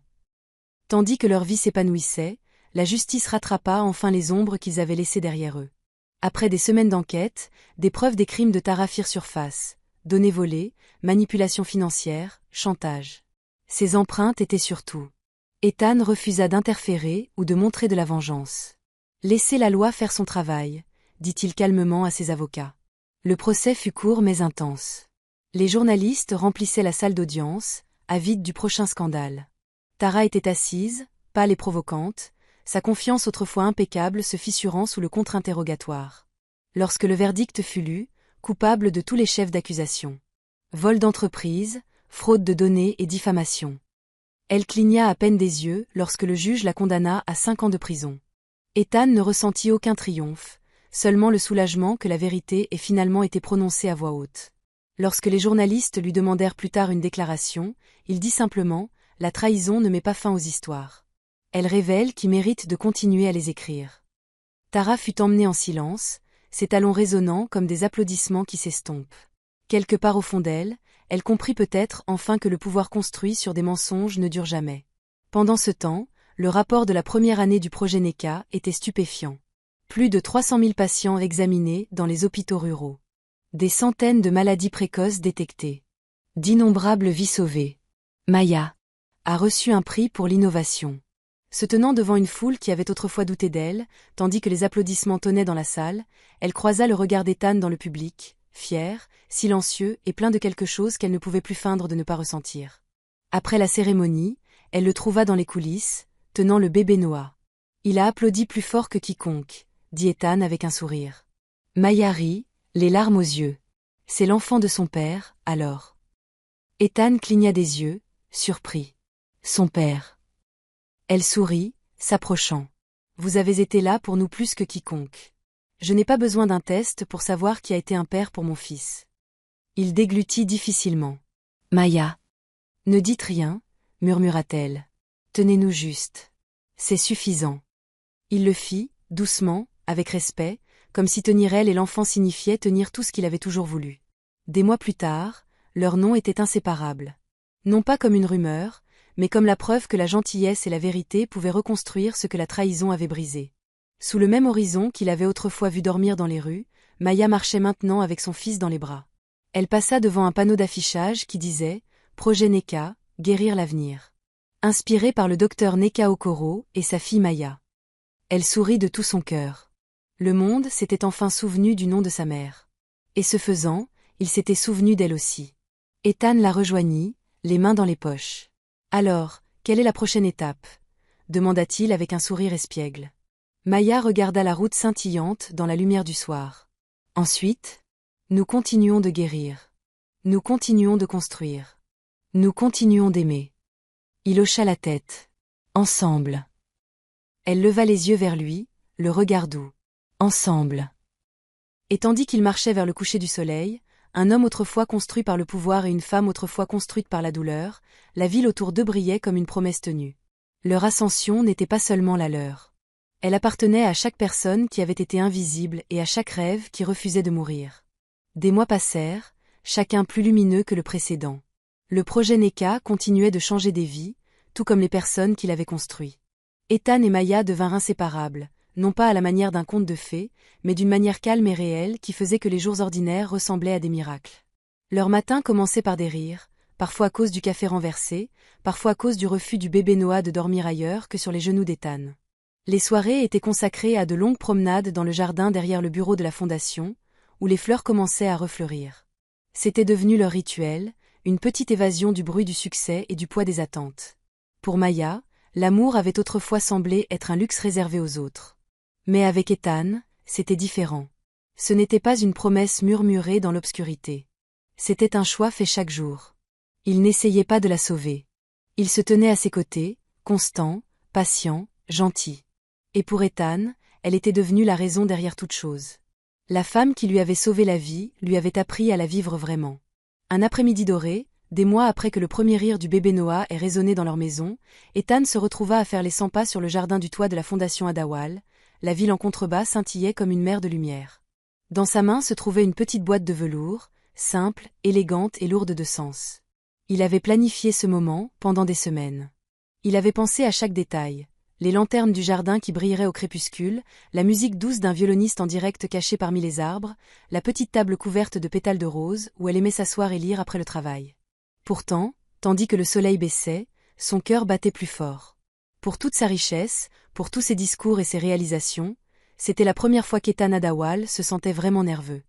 A: Tandis que leur vie s'épanouissait, la justice rattrapa enfin les ombres qu'ils avaient laissées derrière eux. Après des semaines d'enquête, des preuves des crimes de Tara firent surface. Données volées, manipulation financière, chantage. Ces empreintes étaient sur tout. Ethan refusa d'interférer ou de montrer de la vengeance. « Laissez la loi faire son travail, » dit-il calmement à ses avocats. Le procès fut court mais intense. Les journalistes remplissaient la salle d'audience, avides du prochain scandale. Tara était assise, pâle et provocante, sa confiance autrefois impeccable se fissurant sous le contre-interrogatoire. Lorsque le verdict fut lu, coupable de tous les chefs d'accusation. Vol d'entreprise, fraude de données et diffamation. Elle cligna à peine des yeux lorsque le juge la condamna à 5 ans de prison. Ethan ne ressentit aucun triomphe, seulement le soulagement que la vérité ait finalement été prononcée à voix haute. Lorsque les journalistes lui demandèrent plus tard une déclaration, il dit simplement « La trahison ne met pas fin aux histoires. Elle révèle qui mérite de continuer à les écrire. » Tara fut emmenée en silence, ses talons résonnant comme des applaudissements qui s'estompent. Quelque part au fond d'elle, elle comprit peut-être enfin que le pouvoir construit sur des mensonges ne dure jamais. Pendant ce temps, le rapport de la première année du projet NECA était stupéfiant. Plus de 300 000 patients examinés dans les hôpitaux ruraux. Des centaines de maladies précoces détectées. D'innombrables vies sauvées. Maya a reçu un prix pour l'innovation. Se tenant devant une foule qui avait autrefois douté d'elle, tandis que les applaudissements tonnaient dans la salle, elle croisa le regard d'Ethan dans le public, fier, silencieux et plein de quelque chose qu'elle ne pouvait plus feindre de ne pas ressentir. Après la cérémonie, elle le trouva dans les coulisses, tenant le bébé Noah. Il a applaudi plus fort que quiconque, dit Ethan avec un sourire. Maya rit, les larmes aux yeux. C'est l'enfant de son père, alors. Ethan cligna des yeux, surpris. Son père. Elle sourit, s'approchant. Vous avez été là pour nous plus que quiconque. Je n'ai pas besoin d'un test pour savoir qui a été un père pour mon fils. Il déglutit difficilement. Maya. Ne dites rien, murmura-t-elle. Tenez-nous juste. C'est suffisant. Il le fit, doucement, avec respect, comme si tenir elle et l'enfant signifiait tenir tout ce qu'il avait toujours voulu. Des mois plus tard, leurs noms étaient inséparables. Non pas comme une rumeur, mais comme la preuve que la gentillesse et la vérité pouvaient reconstruire ce que la trahison avait brisé. Sous le même horizon qu'il avait autrefois vu dormir dans les rues, Maya marchait maintenant avec son fils dans les bras. Elle passa devant un panneau d'affichage qui disait « Projet NECA, guérir l'avenir ». Inspirée par le docteur Neka Okoro et sa fille Maya. Elle sourit de tout son cœur. Le monde s'était enfin souvenu du nom de sa mère. Et ce faisant, il s'était souvenu d'elle aussi. Ethan la rejoignit, les mains dans les poches. « Alors, quelle est la prochaine étape ?» demanda-t-il avec un sourire espiègle. Maya regarda la route scintillante dans la lumière du soir. Ensuite, nous continuons de guérir. Nous continuons de construire. Nous continuons d'aimer. Il hocha la tête. Ensemble. Elle leva les yeux vers lui, le regard doux. Ensemble. Et tandis qu'ils marchaient vers le coucher du soleil, un homme autrefois construit par le pouvoir et une femme autrefois construite par la douleur, la ville autour d'eux brillait comme une promesse tenue. Leur ascension n'était pas seulement la leur. Elle appartenait à chaque personne qui avait été invisible et à chaque rêve qui refusait de mourir. Des mois passèrent, chacun plus lumineux que le précédent. Le projet NECA continuait de changer des vies, tout comme les personnes qui l'avaient construit. Ethan et Maya devinrent inséparables, non pas à la manière d'un conte de fées, mais d'une manière calme et réelle qui faisait que les jours ordinaires ressemblaient à des miracles. Leurs matins commençaient par des rires, parfois à cause du café renversé, parfois à cause du refus du bébé Noah de dormir ailleurs que sur les genoux d'Ethan. Les soirées étaient consacrées à de longues promenades dans le jardin derrière le bureau de la fondation, où les fleurs commençaient à refleurir. C'était devenu leur rituel, une petite évasion du bruit du succès et du poids des attentes. Pour Maya, l'amour avait autrefois semblé être un luxe réservé aux autres. Mais avec Ethan, c'était différent. Ce n'était pas une promesse murmurée dans l'obscurité. C'était un choix fait chaque jour. Il n'essayait pas de la sauver. Il se tenait à ses côtés, constant, patient, gentil. Et pour Ethan, elle était devenue la raison derrière toute chose. La femme qui lui avait sauvé la vie lui avait appris à la vivre vraiment. Un après-midi doré, des mois après que le premier rire du bébé Noah ait résonné dans leur maison, Ethan se retrouva à faire les 100 pas sur le jardin du toit de la fondation Adawal. La ville en contrebas scintillait comme une mer de lumière. Dans sa main se trouvait une petite boîte de velours, simple, élégante et lourde de sens. Il avait planifié ce moment pendant des semaines. Il avait pensé à chaque détail. Les lanternes du jardin qui brilleraient au crépuscule, la musique douce d'un violoniste en direct caché parmi les arbres, la petite table couverte de pétales de rose où elle aimait s'asseoir et lire après le travail. Pourtant, tandis que le soleil baissait, son cœur battait plus fort. Pour toute sa richesse, pour tous ses discours et ses réalisations, c'était la première fois qu'Ethan Adawal se sentait vraiment nerveux.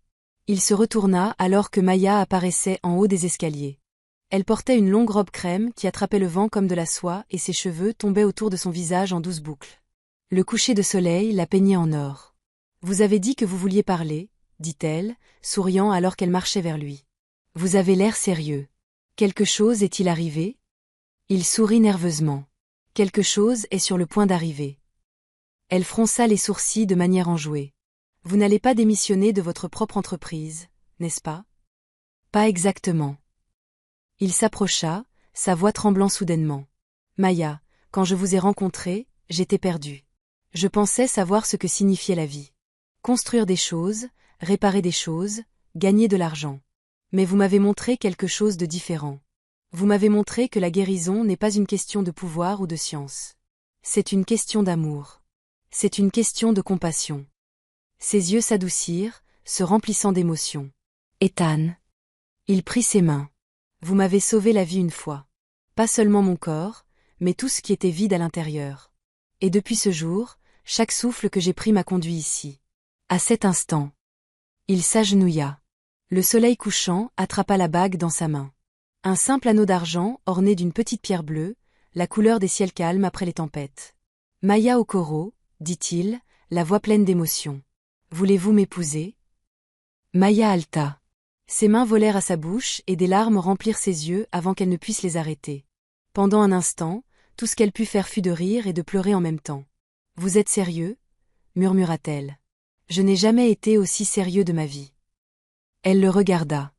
A: Il se retourna alors que Maya apparaissait en haut des escaliers. Elle portait une longue robe crème qui attrapait le vent comme de la soie et ses cheveux tombaient autour de son visage en douces boucles. Le coucher de soleil la peignait en or. « Vous avez dit que vous vouliez parler, » dit-elle, souriant alors qu'elle marchait vers lui. « Vous avez l'air sérieux. Quelque chose est-il arrivé ?» Il sourit nerveusement. « Quelque chose est sur le point d'arriver. » Elle fronça les sourcils de manière enjouée. « Vous n'allez pas démissionner de votre propre entreprise, n'est-ce pas ? » « Pas exactement. » Il s'approcha, sa voix tremblant soudainement. « Maya, quand je vous ai rencontrée, j'étais perdue. Je pensais savoir ce que signifiait la vie. Construire des choses, réparer des choses, gagner de l'argent. Mais vous m'avez montré quelque chose de différent. Vous m'avez montré que la guérison n'est pas une question de pouvoir ou de science. C'est une question d'amour. C'est une question de compassion. » Ses yeux s'adoucirent, se remplissant d'émotion. « Ethan. » Il prit ses mains. « Vous m'avez sauvé la vie une fois. Pas seulement mon corps, mais tout ce qui était vide à l'intérieur. Et depuis ce jour, chaque souffle que j'ai pris m'a conduit ici. » À cet instant. Il s'agenouilla. Le soleil couchant attrapa la bague dans sa main. Un simple anneau d'argent orné d'une petite pierre bleue, la couleur des ciels calmes après les tempêtes. « Maya Okoro, » dit-il, la voix pleine d'émotion. « Voulez-vous m'épouser » Maya haleta. Ses mains volèrent à sa bouche et des larmes remplirent ses yeux avant qu'elle ne puisse les arrêter. Pendant un instant, tout ce qu'elle put faire fut de rire et de pleurer en même temps. « Vous êtes sérieux » murmura-t-elle. « Je n'ai jamais été aussi sérieux de ma vie. » Elle le regarda.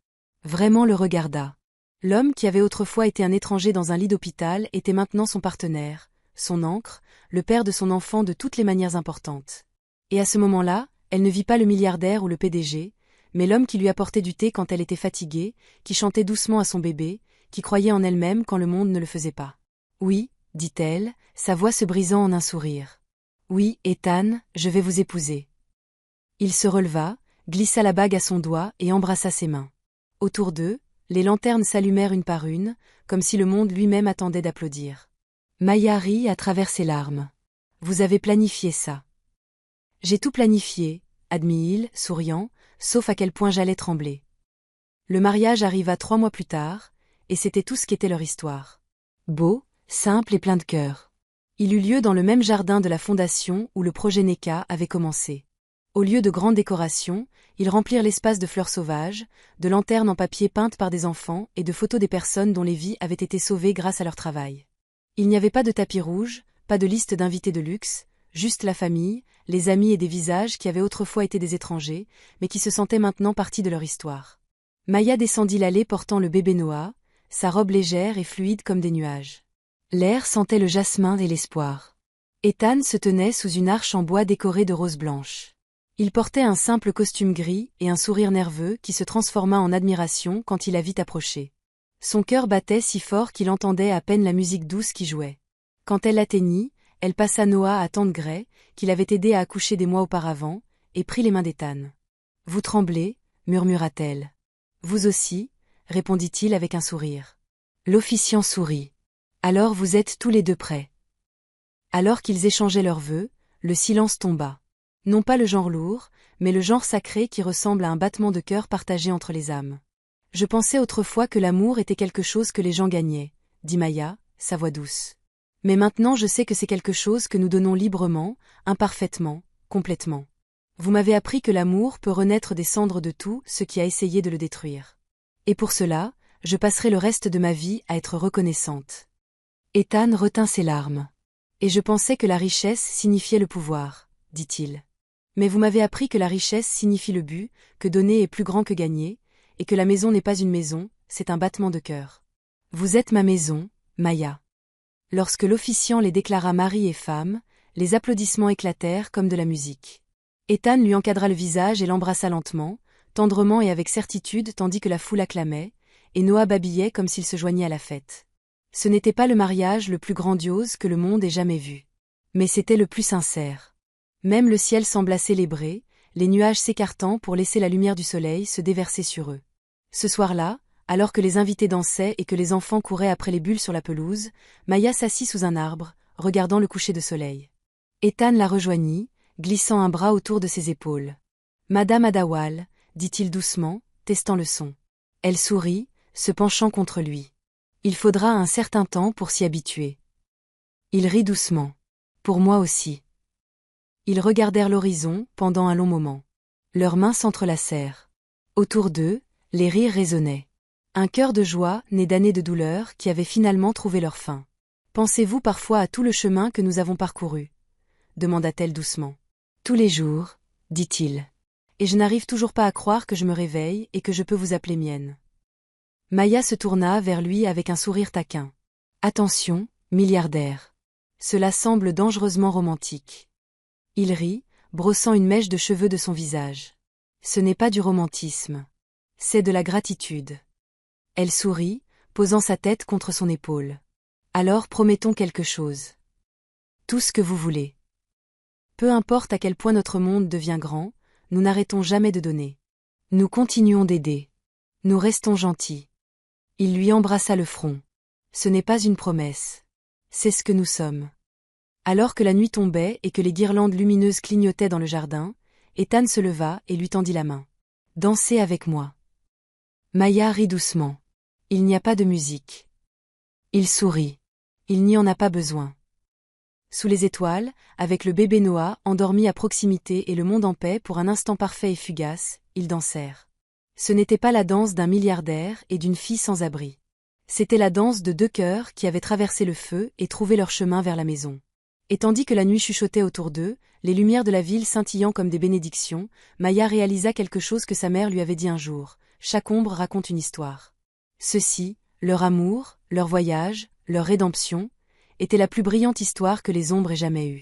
A: Vraiment le regarda. L'homme qui avait autrefois été un étranger dans un lit d'hôpital était maintenant son partenaire, son ancre, le père de son enfant de toutes les manières importantes. Et à ce moment-là, elle ne vit pas le milliardaire ou le PDG, mais l'homme qui lui apportait du thé quand elle était fatiguée, qui chantait doucement à son bébé, qui croyait en elle-même quand le monde ne le faisait pas. « Oui, » dit-elle, sa voix se brisant en un sourire. « Oui, Ethan, je vais vous épouser. » Il se releva, glissa la bague à son doigt et embrassa ses mains. Autour d'eux, les lanternes s'allumèrent une par une, comme si le monde lui-même attendait d'applaudir. Maya rit à travers ses larmes. « Vous avez planifié ça. »« J'ai tout planifié, » admit-il, souriant, sauf à quel point j'allais trembler. Le mariage arriva 3 mois plus tard, et c'était tout ce qu'était leur histoire. Beau, simple et plein de cœur. Il eut lieu dans le même jardin de la fondation où le projet NECA avait commencé. Au lieu de grandes décorations, ils remplirent l'espace de fleurs sauvages, de lanternes en papier peintes par des enfants et de photos des personnes dont les vies avaient été sauvées grâce à leur travail. Il n'y avait pas de tapis rouge, pas de liste d'invités de luxe, juste la famille, les amis et des visages qui avaient autrefois été des étrangers, mais qui se sentaient maintenant partie de leur histoire. Maya descendit l'allée portant le bébé Noah, sa robe légère et fluide comme des nuages. L'air sentait le jasmin et l'espoir. Ethan se tenait sous une arche en bois décorée de roses blanches. Il portait un simple costume gris et un sourire nerveux qui se transforma en admiration quand il la vit approcher. Son cœur battait si fort qu'il entendait à peine la musique douce qui jouait. Quand elle l'atteignit, elle passa Noah à Tante Gray, qui l'avait aidé à accoucher des mois auparavant, et prit les mains d'Ethan. « Vous tremblez » murmura-t-elle. « Vous aussi » répondit-il avec un sourire. L'officiant sourit. « Alors vous êtes tous les deux prêts. » Alors qu'ils échangeaient leurs vœux, le silence tomba. Non pas le genre lourd, mais le genre sacré qui ressemble à un battement de cœur partagé entre les âmes. « Je pensais autrefois que l'amour était quelque chose que les gens gagnaient, » dit Maya, sa voix douce. « Mais maintenant je sais que c'est quelque chose que nous donnons librement, imparfaitement, complètement. Vous m'avez appris que l'amour peut renaître des cendres de tout ce qui a essayé de le détruire. Et pour cela, je passerai le reste de ma vie à être reconnaissante. » Ethan retint ses larmes. « Et je pensais que la richesse signifiait le pouvoir, » dit-il. « Mais vous m'avez appris que la richesse signifie le but, que donner est plus grand que gagner, et que la maison n'est pas une maison, c'est un battement de cœur. Vous êtes ma maison, Maya. » Lorsque l'officiant les déclara mari et femme, les applaudissements éclatèrent comme de la musique. Ethan lui encadra le visage et l'embrassa lentement, tendrement et avec certitude tandis que la foule acclamait, et Noah babillait comme s'il se joignait à la fête. Ce n'était pas le mariage le plus grandiose que le monde ait jamais vu. Mais c'était le plus sincère. Même le ciel sembla célébrer, les nuages s'écartant pour laisser la lumière du soleil se déverser sur eux. Ce soir-là, alors que les invités dansaient et que les enfants couraient après les bulles sur la pelouse, Maya s'assit sous un arbre, regardant le coucher de soleil. Ethan la rejoignit, glissant un bras autour de ses épaules. « Madame Adawal » dit-il doucement, testant le son. Elle sourit, se penchant contre lui. « Il faudra un certain temps pour s'y habituer. » Il rit doucement. « Pour moi aussi. » Ils regardèrent l'horizon pendant un long moment. Leurs mains s'entrelacèrent. Autour d'eux, les rires résonnaient. Un cœur de joie né d'années de douleur qui avait finalement trouvé leur fin. « Pensez-vous parfois à tout le chemin que nous avons parcouru » demanda-t-elle doucement. « Tous les jours, » dit-il. « Et je n'arrive toujours pas à croire que je me réveille et que je peux vous appeler mienne. » Maya se tourna vers lui avec un sourire taquin. « Attention, milliardaire. Cela semble dangereusement romantique. » Il rit, brossant une mèche de cheveux de son visage. « Ce n'est pas du romantisme. C'est de la gratitude. » Elle sourit, posant sa tête contre son épaule. « Alors promettons quelque chose. Tout ce que vous voulez. Peu importe à quel point notre monde devient grand, nous n'arrêtons jamais de donner. Nous continuons d'aider. Nous restons gentils. » Il lui embrassa le front. « Ce n'est pas une promesse. C'est ce que nous sommes. » Alors que la nuit tombait et que les guirlandes lumineuses clignotaient dans le jardin, Ethan se leva et lui tendit la main. « Dansez avec moi. » Maya rit doucement. « Il n'y a pas de musique. » Il sourit. « Il n'y en a pas besoin. » Sous les étoiles, avec le bébé Noah endormi à proximité et le monde en paix pour un instant parfait et fugace, ils dansèrent. Ce n'était pas la danse d'un milliardaire et d'une fille sans abri. C'était la danse de deux cœurs qui avaient traversé le feu et trouvé leur chemin vers la maison. Et tandis que la nuit chuchotait autour d'eux, les lumières de la ville scintillant comme des bénédictions, Maya réalisa quelque chose que sa mère lui avait dit un jour. Chaque ombre raconte une histoire. Ceci, leur amour, leur voyage, leur rédemption, était la plus brillante histoire que les ombres aient jamais eue.